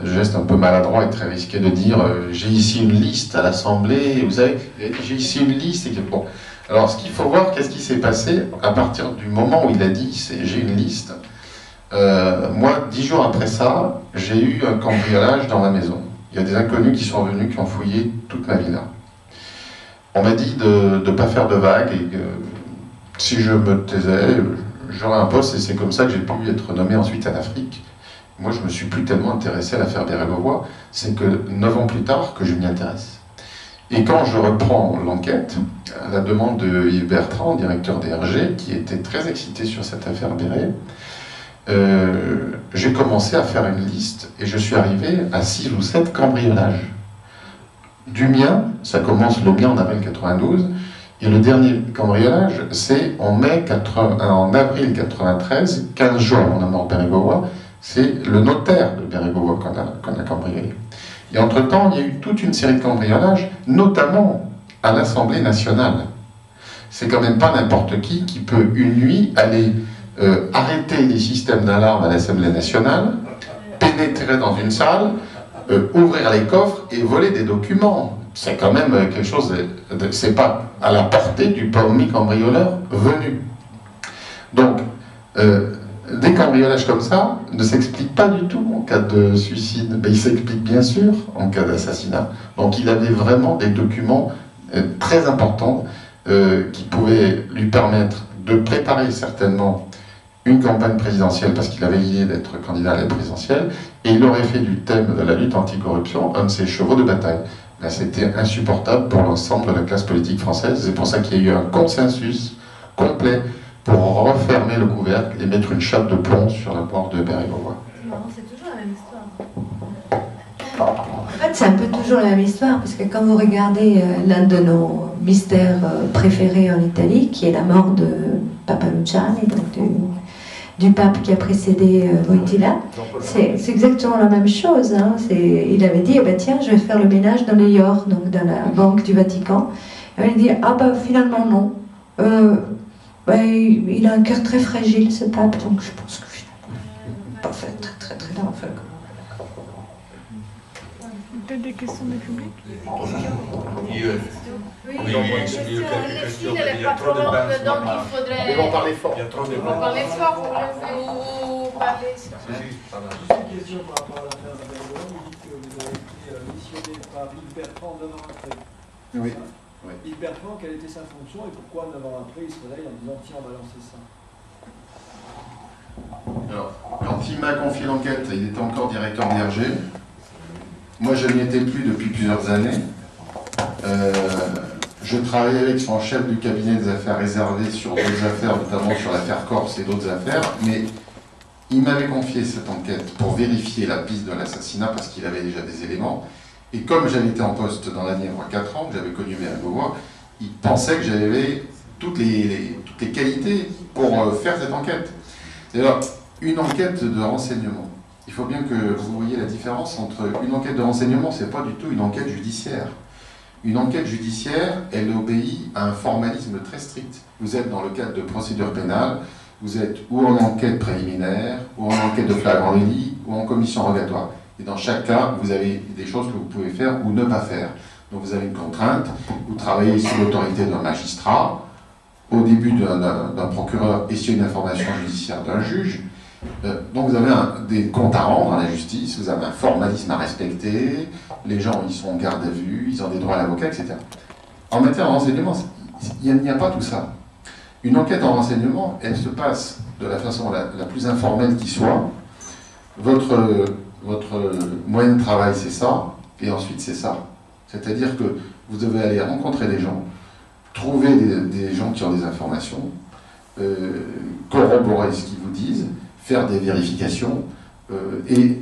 geste un peu maladroit et très risqué de dire j'ai ici une liste à l'Assemblée, vous savez, j'ai ici une liste. Et que, bon. Alors ce qu'il faut voir, qu'est-ce qui s'est passé à partir du moment où il a dit j'ai une liste. Moi, 10 jours après ça, j'ai eu un cambriolage dans ma maison. Il y a des inconnus qui sont venus, qui ont fouillé toute ma villa. On m'a dit de ne pas faire de vagues et que si je me taisais, j'aurais un poste, et c'est comme ça que j'ai pu être nommé ensuite en Afrique. Moi, je ne me suis plus tellement intéressé à l'affaire Bérégovoy, c'est que 9 ans plus tard que je m'y intéresse. Et quand je reprends l'enquête, à la demande de Yves Bertrand, directeur DRG, qui était très excité sur cette affaire Béret, j'ai commencé à faire une liste et je suis arrivé à 6 ou 7 cambriolages. Du mien, ça commence le mien en avril 92, et le dernier cambriolage, c'est en avril 93, 15 jours avant la mort de Bérégovoy, c'est le notaire de Bérégovoy qu'on a cambriolé. Et entre-temps, il y a eu toute une série de cambriolages, notamment à l'Assemblée nationale. C'est quand même pas n'importe qui peut, une nuit, aller arrêter les systèmes d'alarme à l'Assemblée nationale, pénétrer dans une salle, ouvrir les coffres et voler des documents. C'est quand même quelque chose c'est pas à la portée du premier cambrioleur venu. Donc, des cambriolages comme ça ne s'expliquent pas du tout en cas de suicide, mais ils s'expliquent bien sûr en cas d'assassinat. Donc il avait vraiment des documents très importants qui pouvaient lui permettre de préparer certainement une campagne présidentielle, parce qu'il avait l'idée d'être candidat à la présidentielle, et il aurait fait du thème de la lutte anticorruption un de ses chevaux de bataille. Là, c'était insupportable pour l'ensemble de la classe politique française. C'est pour ça qu'il y a eu un consensus complet pour refermer le couvercle et mettre une chape de plomb sur la mort de Bérégovoy. C'est toujours la même histoire. En fait, c'est un peu toujours la même histoire, parce que quand vous regardez l'un de nos mystères préférés en Italie, qui est la mort de Papa Luciani, donc du pape qui a précédé Wojtyla, c'est exactement la même chose. Hein. Il avait dit, tiens, je vais faire le ménage dans les York, donc dans la banque du Vatican. Et il dit, finalement non. Il a un cœur très fragile, ce pape, donc je pense que finalement, pas fait très dans la feuille. Peut-être des questions du public? Oui, il y a trop de bains. Donc il faudrait... Ils vont parler fort. Il y a trop de On va bains. parler fort pour le parler. Juste une question par rapport à l'affaire de Bérégovoy. Vous dites que vous avez été missionné par Yves Bertrand 9 ans après. Oui. Yves Bertrand, quelle était sa fonction et pourquoi 9 ans après il se réveille en disant tiens, on va lancer ça? Alors, quand il m'a confié l'enquête, il était encore directeur DRG. Moi, je n'y étais plus depuis plusieurs années. Je travaillais avec son chef du cabinet des affaires réservées sur d'autres affaires, notamment sur l'affaire Corse et d'autres affaires, mais il m'avait confié cette enquête pour vérifier la piste de l'assassinat parce qu'il avait déjà des éléments. Et comme j'avais été en poste dans la Nièvre 4 ans, que j'avais connu Bérégovoy, il pensait que j'avais toutes les qualités pour faire cette enquête. C'est-à-dire une enquête de renseignement. Il faut bien que vous voyez la différence entre une enquête de renseignement, c'est pas du tout une enquête judiciaire. Une enquête judiciaire, elle obéit à un formalisme très strict. Vous êtes dans le cadre de procédure pénale, vous êtes ou en enquête préliminaire, ou en enquête de flagrant délit, ou en commission rogatoire. Et dans chaque cas, vous avez des choses que vous pouvez faire ou ne pas faire. Donc vous avez une contrainte, vous travaillez sous l'autorité d'un magistrat, au début d'un procureur et sur une information judiciaire d'un juge. Donc vous avez des comptes à rendre à la justice, vous avez un formalisme à respecter, les gens ils sont en garde à vue, ils ont des droits à l'avocat, etc. En matière de renseignement, il n'y a pas tout ça. Une enquête en renseignement, elle se passe de la façon la plus informelle qui soit. Votre moyen de travail c'est ça, et ensuite c'est ça. C'est-à-dire que vous devez aller rencontrer des gens, trouver des gens qui ont des informations, corroborer ce qu'ils vous disent, faire des vérifications, et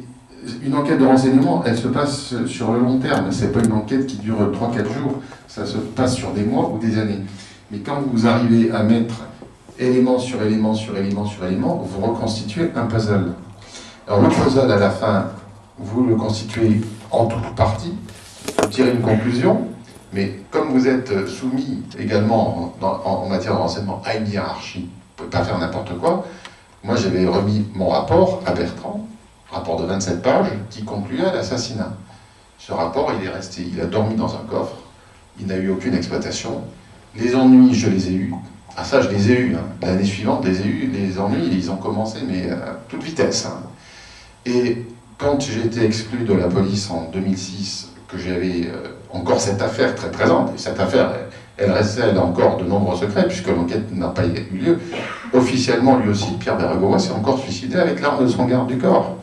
une enquête de renseignement, elle se passe sur le long terme, c'est pas une enquête qui dure 3-4 jours, ça se passe sur des mois ou des années. Mais quand vous arrivez à mettre élément sur élément sur élément sur élément, vous reconstituez un puzzle. Alors le puzzle, à la fin, vous le constituez en toute partie, vous tirez une conclusion, mais comme vous êtes soumis également en matière de renseignement à une hiérarchie, vous ne pouvez pas faire n'importe quoi. Moi, j'avais remis mon rapport à Bertrand, rapport de 27 pages, qui concluait à l'assassinat. Ce rapport, il est resté, il a dormi dans un coffre, il n'a eu aucune exploitation. Les ennuis, je les ai eus. Ah ça, je les ai eus. Hein. L'année suivante, je les ai eus. Les ennuis, ils ont commencé, mais à toute vitesse. Hein. Et quand j'ai été exclu de la police en 2006, que j'avais encore cette affaire très présente, et cette affaire, elle recèle encore de nombreux secrets, puisque l'enquête n'a pas eu lieu, officiellement, lui aussi, Pierre Bérégovoy s'est encore suicidé avec l'arme de son garde du corps.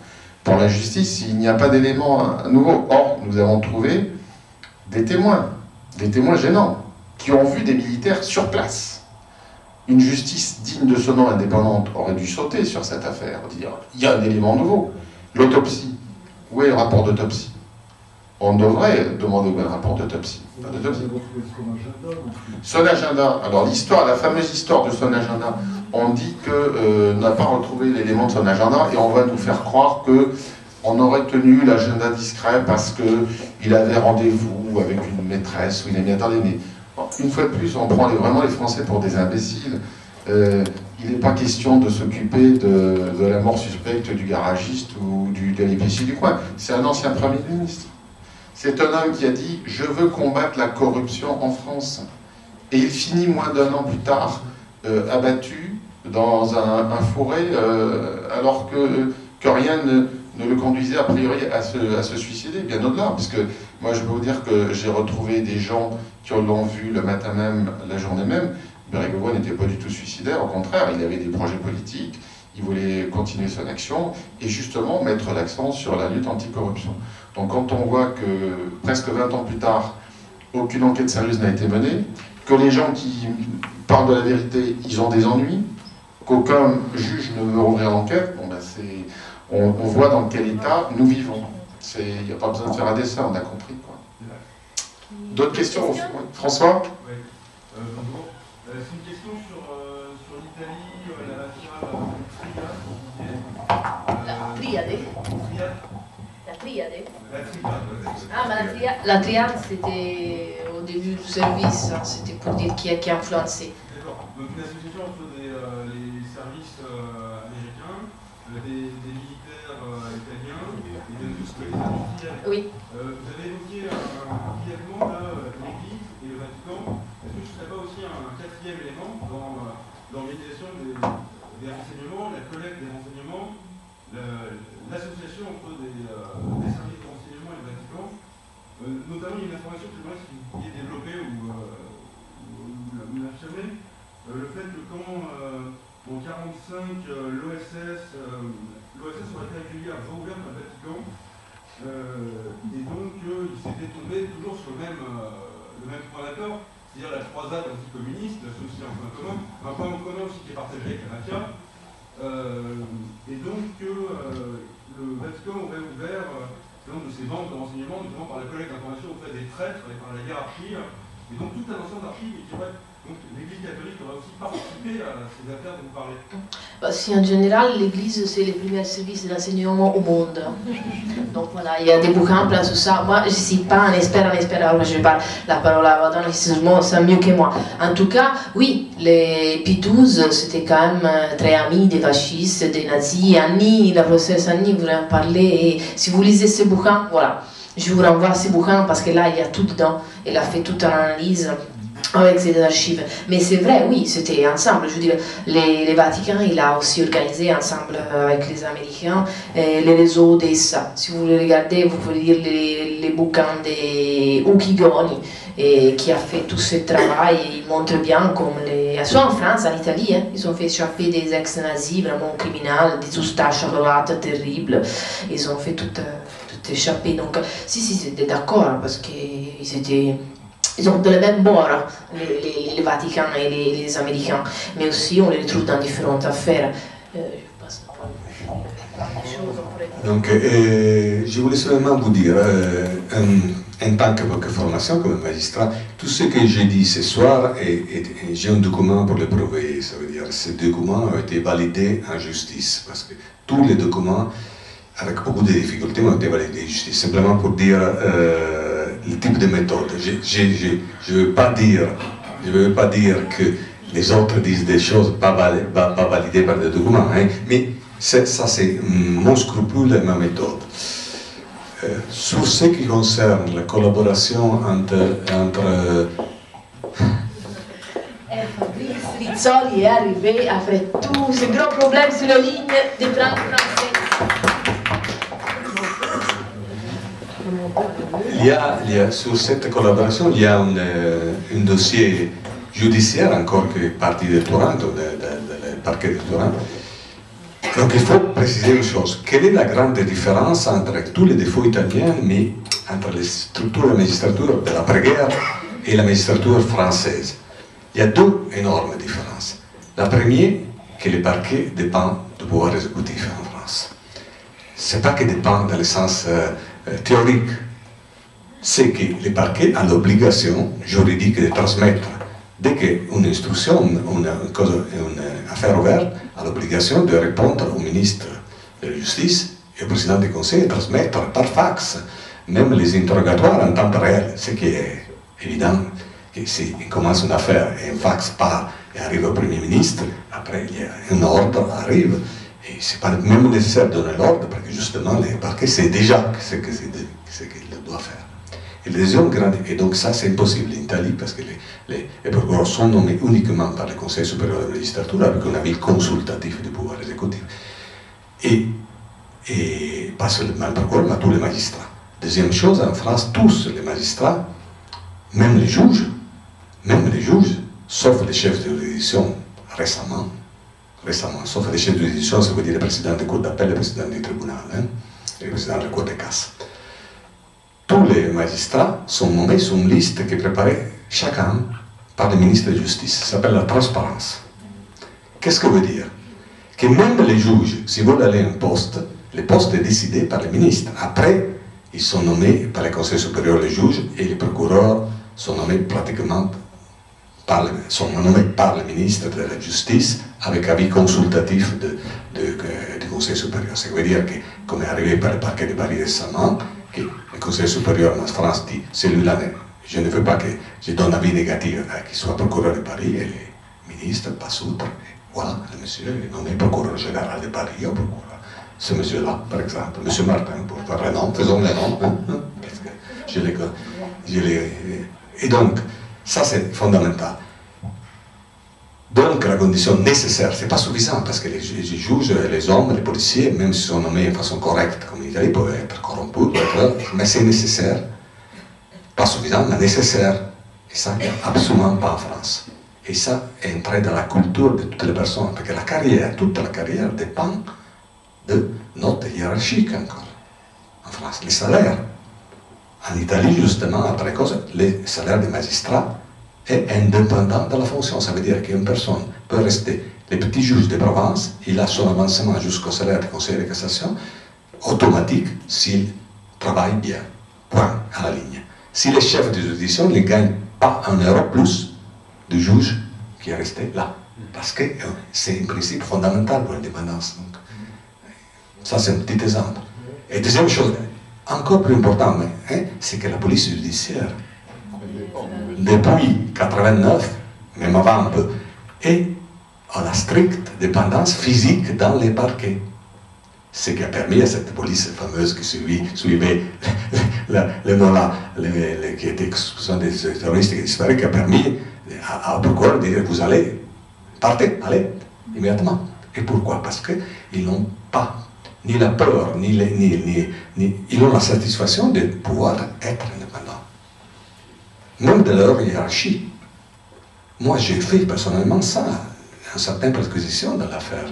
Pour la justice, il n'y a pas d'éléments nouveaux. Or, nous avons trouvé des témoins gênants, qui ont vu des militaires sur place. Une justice digne de ce nom, indépendante, aurait dû sauter sur cette affaire, dire il y a un élément nouveau. L'autopsie. Où est le rapport d'autopsie? On devrait demander où est le rapport d'autopsie. Pas d'autopsie. Son agenda. Alors l'histoire, la fameuse histoire de son agenda, on dit que n'a pas retrouvé l'élément de son agenda et on va nous faire croire que on aurait tenu l'agenda discret parce qu'il avait rendez-vous avec une maîtresse ou il a mis attendez mais une fois de plus on prend vraiment les Français pour des imbéciles. Il n'est pas question de s'occuper de la mort suspecte du garagiste ou de l'épicier du coin. C'est un ancien Premier ministre. C'est un homme qui a dit « Je veux combattre la corruption en France ». Et il finit moins d'un an plus tard abattu dans un fourré alors que rien ne le conduisait a priori à se suicider, bien au-delà. Parce que moi je peux vous dire que j'ai retrouvé des gens qui l'ont vu le matin même, la journée même. Bérégovoy n'était pas du tout suicidaire, au contraire, il avait des projets politiques, il voulait continuer son action et justement mettre l'accent sur la lutte anticorruption. Donc quand on voit que presque 20 ans plus tard, aucune enquête sérieuse n'a été menée, que les gens qui parlent de la vérité, ils ont des ennuis, qu'aucun juge ne veut ouvrir l'enquête, bon ben on voit dans quel état nous vivons. Il n'y a pas besoin de faire un dessin, on a compris. D'autres questions, François? Oui. Bonjour. C'est une question sur l'Italie, la triade. La triade. La triade. Ah, mais la triade, c'était au début du service, hein, c'était pour dire qui a influencé. D'accord. Donc une association entre les services américains, des militaires italiens et de tout ce que les industries. Oui. Vous avez évoqué brièvement l'Église et le Vatican. Est-ce que ce ne serait pas aussi un quatrième élément dans l'organisation des renseignements, la collecte des renseignements, l'association entre des services de renseignement et le Vatican? Notamment, il y a une information que j'aimerais qui est développée ou l'affirmer, le fait que quand en 1945 l'OSS aurait été accueilli à Vauvert par le Vatican, et donc il s'était tombé toujours sur le même point d'accord, c'est-à-dire la croisade anticommuniste, ceci un point commun aussi qui est partagé avec la mafia, et donc le Vatican aurait ouvert un de ses banques de renseignement, notamment par la collecte d'informations auprès des traîtres et par la hiérarchie, et donc tout un ensemble d'archives qui aurait, donc l'Église catholique aurait aussi participé à ces affaires dont vous parlez. Bah, si en général, l'Église, c'est le premier service de l'enseignement au monde. Donc voilà, il y a des bouquins plein sur ça. Moi, je ne suis pas un expert, alors je vais pas la parole à dans l'histoire, c'est mieux que moi. En tout cas, oui, les P12, c'était quand même très amis des fascistes, des nazis. Annie, la professeure Annie, vous en parler. Et si vous lisez ces bouquins, voilà, je vous renvoie à ces bouquins parce que là, il y a tout dedans. Elle a fait toute une analyse avec ses archives. Mais c'est vrai, oui, c'était ensemble. Je veux dire, les Vatican, il a aussi organisé ensemble avec les Américains les réseaux d'ESA. Si vous les regardez, vous pouvez lire les bouquins de Ucchigoni, qui a fait tout ce travail. Et il montre bien comme soit en France, en Italie, hein, ils ont fait échapper des ex-nazis vraiment criminels, des oustaches à droite terribles. Ils ont fait tout échapper. Donc, si, c'était d'accord, parce qu'ils étaient... Ils ont de la même bord, les Vatican et les Américains, mais aussi on les retrouve dans différentes affaires. Donc, je voulais seulement vous dire, en tant que formation, comme magistrat, tout ce que j'ai dit ce soir, j'ai un document pour le prouver. Ça veut dire que ce document a été validé en justice, parce que tous les documents, avec beaucoup de difficultés, ont été validés en justice. Simplement pour dire le type de méthode. Je ne veux pas dire que les autres disent des choses pas validées par des documents, hein, mais ça c'est mon scrupule et ma méthode. Sur ce qui concerne la collaboration entre Fabrice Rizzoli est arrivé après tous ces gros problèmes sur la ligne des trains français. Sur cette collaboration, il y a un dossier judiciaire encore qui est parti de Turin, du parquet de Turin. Donc il faut préciser une chose. Quelle est la grande différence entre tous les défauts italiens, mais entre les structures de la magistrature de l'après-guerre et la magistrature française? Il y a deux énormes différences. La première, que le parquet dépend du pouvoir exécutif en France. Ce n'est pas qu'il dépend dans le sens théorique. C'est que le parquet a l'obligation juridique de transmettre. Dès qu'une instruction, une affaire ouverte, a l'obligation de répondre au ministre de la Justice et au président du Conseil et transmettre par fax, même les interrogatoires en temps réel, ce qui est évident. Que si on commence une affaire et un fax part et arrive au Premier ministre, après il y a un ordre arrive, et c'est pas même nécessaire de donner l'ordre, parce que justement le parquet sait déjà ce qu'il doit faire. Et le deuxième grand, et donc ça c'est impossible en Italie, parce que les procureurs sont nommés uniquement par le Conseil supérieur de la magistrature, avec un avis consultatif du pouvoir exécutif. Et pas seulement le procureur, mais tous les magistrats. Deuxième chose, en France, tous les magistrats, même les juges, sauf les chefs de juridiction récemment, sauf les chefs de juridiction, ça veut dire le président des cours d'appel, le président du tribunal, hein, et le président de la cour de casse. Tous les magistrats sont nommés sur une liste qui est préparée chacun par le ministre de la Justice. Ça s'appelle la transparence. Qu'est-ce que veut dire? Que même les juges, s'ils veulent aller à un poste, le poste est décidé par le ministre. Après, ils sont nommés par le Conseil supérieur des juges et les procureurs sont nommés pratiquement par le ministre de la Justice avec avis consultatif du Conseil supérieur. Ça veut dire que, comme est arrivé par le parquet de Paris récemment, que le Conseil supérieur en France dit celui-là, je ne veux pas que je donne avis négatif à qu'il soit procureur de Paris, et le ministre passe outre. Voilà, le monsieur est nommé procureur général de Paris ou procureur. Ce monsieur-là, par exemple, monsieur Martin, pour faire le nom, faisons le nom, hein, parce que et donc, ça c'est fondamental. Donc la condition nécessaire, c'est pas suffisant, parce que les juges, les hommes, les policiers, même s'ils sont nommés de façon correcte, comme en Italie, peuvent être corrompus, mais c'est nécessaire. Pas suffisant, mais nécessaire. Et ça, il n'y a absolument pas en France. Et ça est entré dans la culture de toutes les personnes, parce que la carrière, toute la carrière dépend de notes hiérarchiques encore. En France, les salaires. En Italie, justement, après cause, le salaire des magistrats est indépendant de la fonction. Ça veut dire qu'une personne peut rester, le petit juge de province, il a son avancement jusqu'au salaire du conseiller de cassation, automatique s'il travaille bien. Point, à la ligne. Si le chef de juridiction ne gagne pas un euro plus du juge qui est resté là. Parce que c'est un principe fondamental pour l'indépendance. Ça, c'est un petit exemple. Et deuxième chose, encore plus important, hein, c'est que la police judiciaire, depuis 1989, même avant un peu, est à la stricte dépendance physique dans les parquets. Ce qui a permis à cette police fameuse qui suivait le nom-là, qui était des terroristes qui disparaissent, qui a permis au procureur de dire vous allez, partez, allez, immédiatement. Et pourquoi? Parce qu'ils n'ont pas ni la peur, ils ont la satisfaction de pouvoir être indépendants. Même de leur hiérarchie. Moi, j'ai fait personnellement ça, une certaine perquisition dans l'affaire,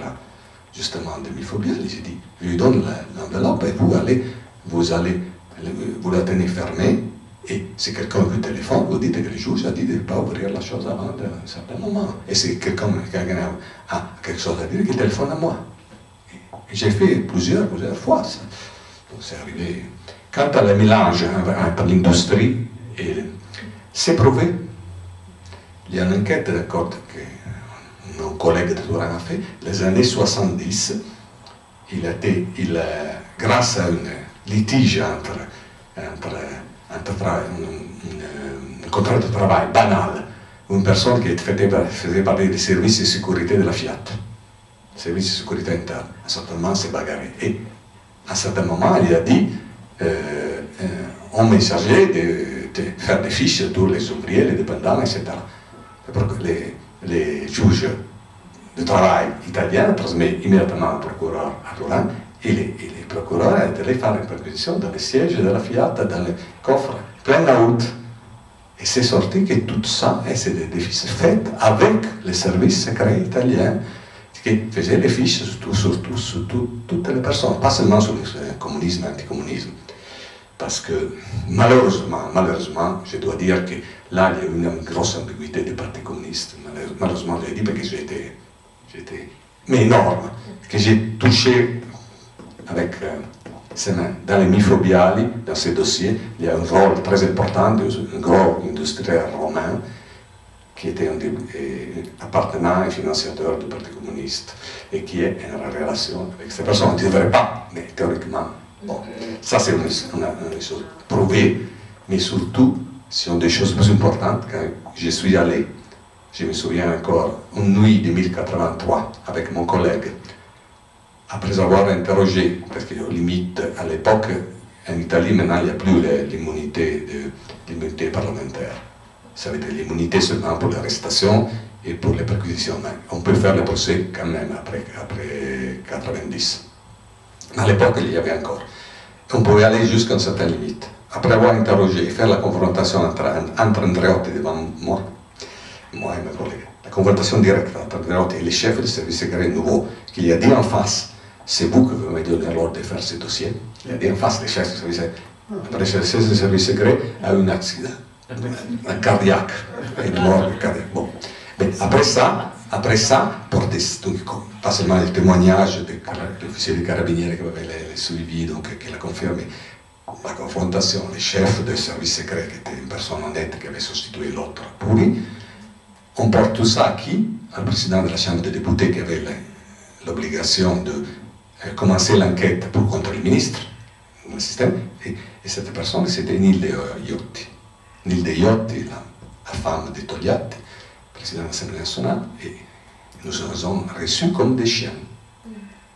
justement, de Mifobiel. J'ai dit, je lui donne l'enveloppe et vous la tenez fermée, et si quelqu'un vous téléphone, vous dites que le juge a dit de ne pas ouvrir la chose avant un certain moment. Et si quelqu'un a quelque chose à dire, qu'il téléphone à moi. J'ai fait plusieurs fois ça. Donc c'est arrivé quant à le mélange entre l'industrie, c'est prouvé. Il y a une enquête que mon collègue de Turin a fait, les années 70, grâce à un litige entre un contrat de travail banal, une personne qui faisait partie des services de sécurité de la Fiat, services de sécurité interne, à un certain moment s'est bagarré. Et à un certain moment, il a dit on m'est chargé de faire des fiches sur tous les ouvriers, les dépendants, etc. Les juges de travail italiens transmettent immédiatement au procureur à Turin et les procureurs étaient allés faire une perquisition dans les sièges de la Fiat, dans les coffres, plein août. Et c'est sorti que tout ça, et c'est des fiches faites avec les services secrets italiens qui faisaient les fiches sur toutes les personnes, pas seulement sur le communisme et l'anticommunisme. Parce que malheureusement, je dois dire que là, il y a eu une grosse ambiguïté du Parti communiste. Malheureusement, je l'ai dit parce que j'étais mais énorme, que j'ai touché avec ses mains. Dans les microbiali, dans ces dossiers, il y a un rôle très important d'un gros industriel romain qui était un appartenant et financiateur du Parti communiste et qui est en relation avec ces personnes. On ne devrait pas, mais théoriquement. Bon, ça c'est une chose prouvée, mais surtout, ce sont des choses plus importantes. Quand je suis allé, je me souviens encore, une nuit de 1083 avec mon collègue, après avoir interrogé, parce que limite à l'époque, en Italie maintenant il n'y a plus l'immunité parlementaire. Ça veut dire l'immunité seulement pour l'arrestation et pour les perquisitions. Mais on peut faire le procès quand même après 90. Mais à l'époque, il y avait encore. On pouvait aller jusqu'à une certaine limite. Après avoir interrogé et faire la confrontation entre Andreotti devant moi et mes collègues, la confrontation directe entre Andreotti et les chefs du service secret nouveau, qu'il a dit en face, c'est vous que vous m'avez donné l'ordre de faire ce dossier. Il a dit en face, les chefs du service secret, le chef du service secret a eu un accident, un cardiaque, une mort cardiaque. Bon. Mais après ça, pas seulement le témoignage de l'officier de carabinieri qui avait les suivis, donc qui l'a confirmé, la confrontation, les chefs des services secrets, qui était une personne honnête qui avait substitué l'autre pourri, on porte tout ça à qui? Al président de la Chambre des députés qui avait l'obligation de commencer l'enquête contre le ministre, le système, et cette personne c'était Nilde Iotti. Nilde Iotti, la femme de Togliatti, président de l'Assemblée nationale, et nous nous avons reçus comme des chiens,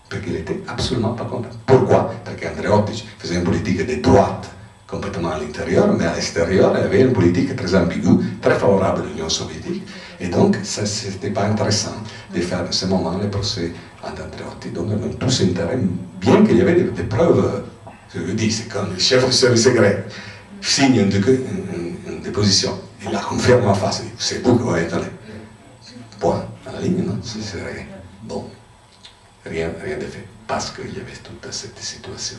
parce qu'il n'était absolument pas content. Pourquoi? Parce qu'Andreotti faisait une politique de droite complètement à l'intérieur, mais à l'extérieur, il avait une politique très ambiguë, très favorable à l'Union soviétique, et donc ce n'était pas intéressant de faire en ce moment le procès à Andreotti. Donc on a tous intérêt, bien qu'il y avait des preuves, je vous dis, c'est comme le chef du service secret signe une déposition, il la confirme en face, c'est vous qui vous êtes allé. Point, à la ligne, non? C'est rien. Bon, rien de fait, parce qu'il y avait toute cette situation.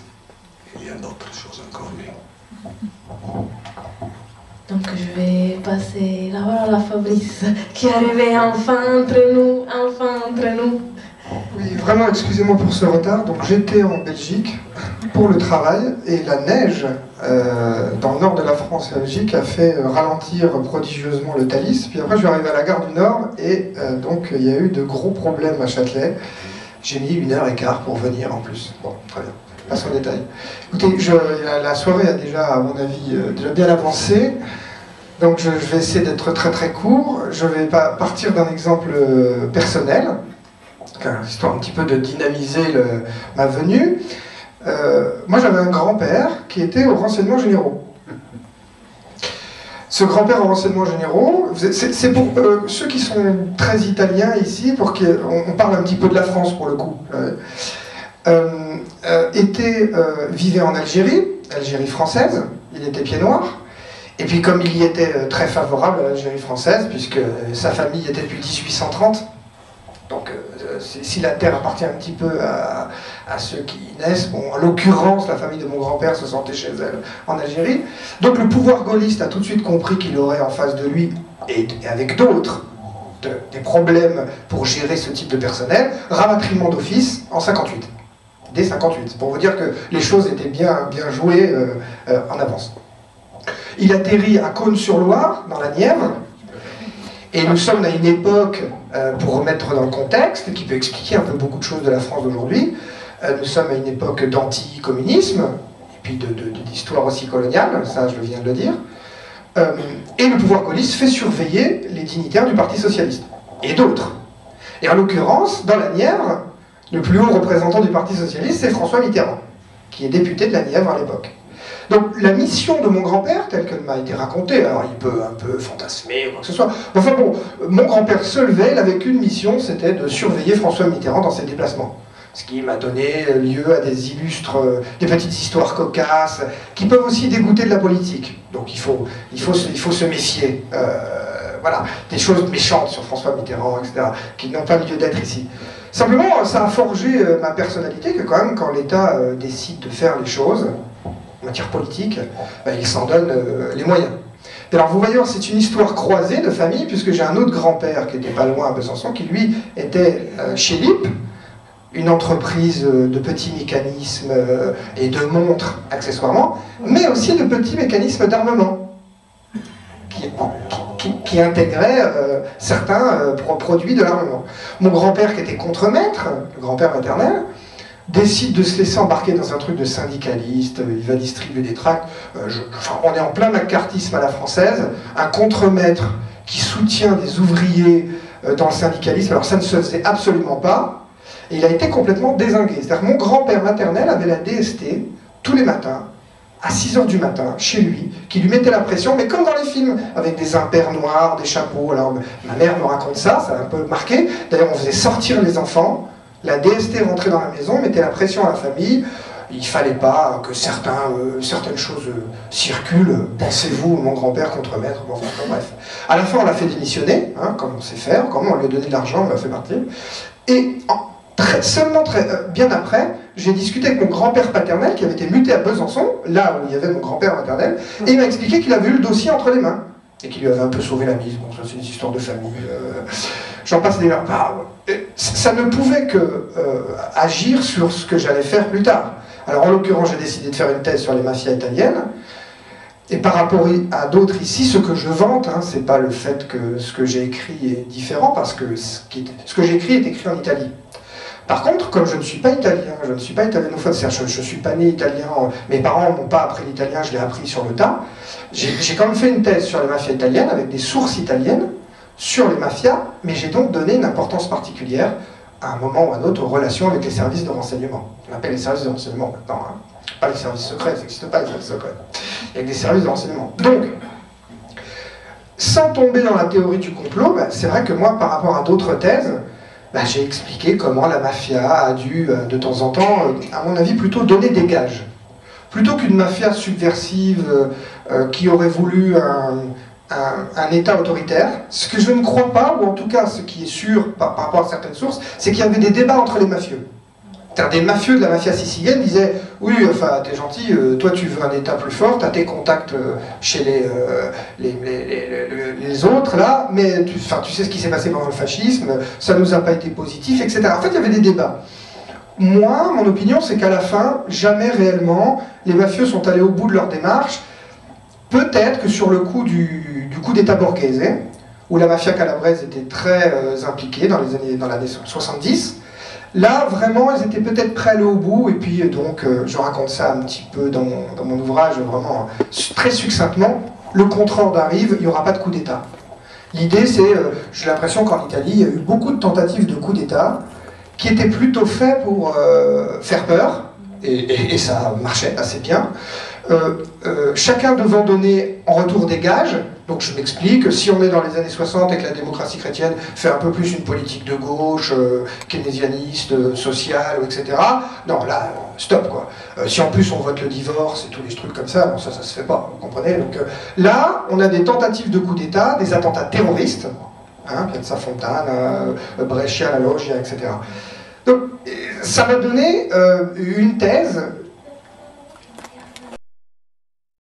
Il y a d'autres choses encore, mais... Donc je vais passer la parole à Fabrice, qui est arrivé enfin entre nous. Oui, vraiment, excusez-moi pour ce retard. Donc j'étais en Belgique pour le travail, et la neige dans le nord de la France et la Belgique a fait ralentir prodigieusement le Thalys. Puis après je suis arrivé à la gare du Nord, et donc il y a eu de gros problèmes à Châtelet. J'ai mis 1h15 pour venir en plus. Bon, très bien. Passe en détail. Écoutez, la soirée a déjà, à mon avis, déjà bien avancé. Donc je vais essayer d'être très très court. Je vais partir d'un exemple personnel, histoire un petit peu de dynamiser ma venue. Moi j'avais un grand-père qui était aux renseignements généraux. Ce grand-père aux renseignements généraux, c'est pour ceux qui sont très italiens ici, pour qu'on parle un petit peu de la France pour le coup. Vivait en Algérie française, il était pied noir, et puis comme il y était très favorable à l'Algérie française, puisque sa famille était depuis 1830, donc si la terre appartient un petit peu à ceux qui y naissent, bon, en l'occurrence la famille de mon grand-père se sentait chez elle en Algérie, donc le pouvoir gaulliste a tout de suite compris qu'il aurait en face de lui, et avec d'autres, des problèmes pour gérer ce type de personnel, rapatriement d'office en 58. dès 58. C'est pour vous dire que les choses étaient bien jouées en avance. Il atterrit à Cosne-sur-Loire, dans la Nièvre, et nous sommes à une époque, pour remettre dans le contexte, qui peut expliquer un peu beaucoup de choses de la France d'aujourd'hui, nous sommes à une époque d'anticommunisme, et puis d'histoire aussi coloniale, ça je viens de le dire, et le pouvoir gaulliste fait surveiller les dignitaires du Parti socialiste, et d'autres. Et en l'occurrence, dans la Nièvre, le plus haut représentant du Parti socialiste, c'est François Mitterrand, qui est député de la Nièvre à l'époque. Donc la mission de mon grand-père, telle qu'elle m'a été racontée, alors il peut un peu fantasmer ou quoi que ce soit, enfin bon, mon grand-père se levait, il avait qu'une mission, c'était de surveiller François Mitterrand dans ses déplacements. Ce qui m'a donné lieu à des des petites histoires cocasses, qui peuvent aussi dégoûter de la politique. Donc il faut se méfier. Voilà, des choses méchantes sur François Mitterrand, etc., qui n'ont pas lieu d'être ici. Simplement, ça a forgé ma personnalité, que quand même, quand l'État décide de faire les choses, en matière politique, il s'en donne les moyens. Et alors vous voyez, c'est une histoire croisée de famille, puisque j'ai un autre grand-père qui était pas loin à Besançon, qui lui était chez LIP, une entreprise de petits mécanismes et de montres accessoirement, mais aussi de petits mécanismes d'armement, qui intégraient certains produits de l'armement. Mon grand-père, qui était contremaître, le grand-père maternel, décide de se laisser embarquer dans un truc de syndicaliste, il va distribuer des tracts. On est en plein macartisme à la française, un contremaître qui soutient des ouvriers dans le syndicalisme, alors ça ne se faisait absolument pas, et il a été complètement dézingué. C'est-à-dire que mon grand-père maternel avait la DST tous les matins, à 6h du matin, chez lui, qui lui mettait la pression, mais comme dans les films, avec des impairs noirs, des chapeaux. Alors ma mère me raconte ça, ça a un peu marqué. D'ailleurs, on faisait sortir les enfants, la DST rentrait dans la maison, mettait la pression à la famille. Il ne fallait pas que certaines choses circulent. Pensez-vous, mon grand-père contremaître, bon, bref. À la fin, on l'a fait démissionner, hein, comme on sait faire, comme on lui a donné de l'argent, on l'a fait partir. Et bien après, j'ai discuté avec mon grand-père paternel qui avait été muté à Besançon, là où il y avait mon grand-père maternel, et il m'a expliqué qu'il avait eu le dossier entre les mains, et qu'il lui avait un peu sauvé la mise. Bon, ça c'est une histoire de famille, j'en passe des larmes. Ça ne pouvait que agir sur ce que j'allais faire plus tard. Alors en l'occurrence, j'ai décidé de faire une thèse sur les mafias italiennes, et par rapport à d'autres ici, ce que je vante, hein, c'est pas le fait que ce que j'ai écrit est différent, parce que ce que j'ai écrit est écrit en Italie. Par contre, comme je ne suis pas italien, je ne suis pas italianophone, c'est-à-dire je ne suis pas né italien, mes parents ne m'ont pas appris l'italien, je l'ai appris sur le tas, j'ai quand même fait une thèse sur les mafias italiennes, avec des sources italiennes, sur les mafias, mais j'ai donc donné une importance particulière, à un moment ou à un autre, aux relations avec les services de renseignement. On appelle les services de renseignement maintenant, hein. Pas les services secrets, ça n'existe pas les services secrets. Il y a des services de renseignement. Donc, sans tomber dans la théorie du complot, c'est vrai que moi, par rapport à d'autres thèses, j'ai expliqué comment la mafia a dû, de temps en temps, à mon avis, plutôt donner des gages. Plutôt qu'une mafia subversive qui aurait voulu un État autoritaire, ce que je ne crois pas, ou en tout cas ce qui est sûr par rapport à certaines sources, c'est qu'il y avait des débats entre les mafieux. Des mafieux de la mafia sicilienne disaient « Oui, enfin, t'es gentil, toi tu veux un État plus fort, t'as tes contacts chez les autres, là, mais tu sais ce qui s'est passé pendant le fascisme, ça nous a pas été positif, etc. » En fait, il y avait des débats. Moi, mon opinion, c'est qu'à la fin, jamais réellement, les mafieux sont allés au bout de leur démarche. Peut-être que sur le coup du coup d'État borghese, où la mafia calabraise était très impliquée dans l'année 70, là, vraiment, ils étaient peut-être prêts à aller au bout, et puis donc, je raconte ça un petit peu dans mon ouvrage, vraiment très succinctement. Le contre-ordre arrive, il n'y aura pas de coup d'État. L'idée, c'est, j'ai l'impression qu'en Italie, il y a eu beaucoup de tentatives de coup d'État qui étaient plutôt faits pour faire peur, et ça marchait assez bien. Chacun devant donner en retour des gages. Donc je m'explique, si on est dans les années 60 et que la démocratie chrétienne fait un peu plus une politique de gauche, keynésianiste, sociale, etc., non, là, stop, quoi. Si en plus on vote le divorce et tous les trucs comme ça, bon, ça se fait pas, vous comprenez. Donc là, on a des tentatives de coup d'État, des attentats terroristes, hein, Piazza Fontana, Brescia, La Loggia, etc. Donc ça m'a donné une thèse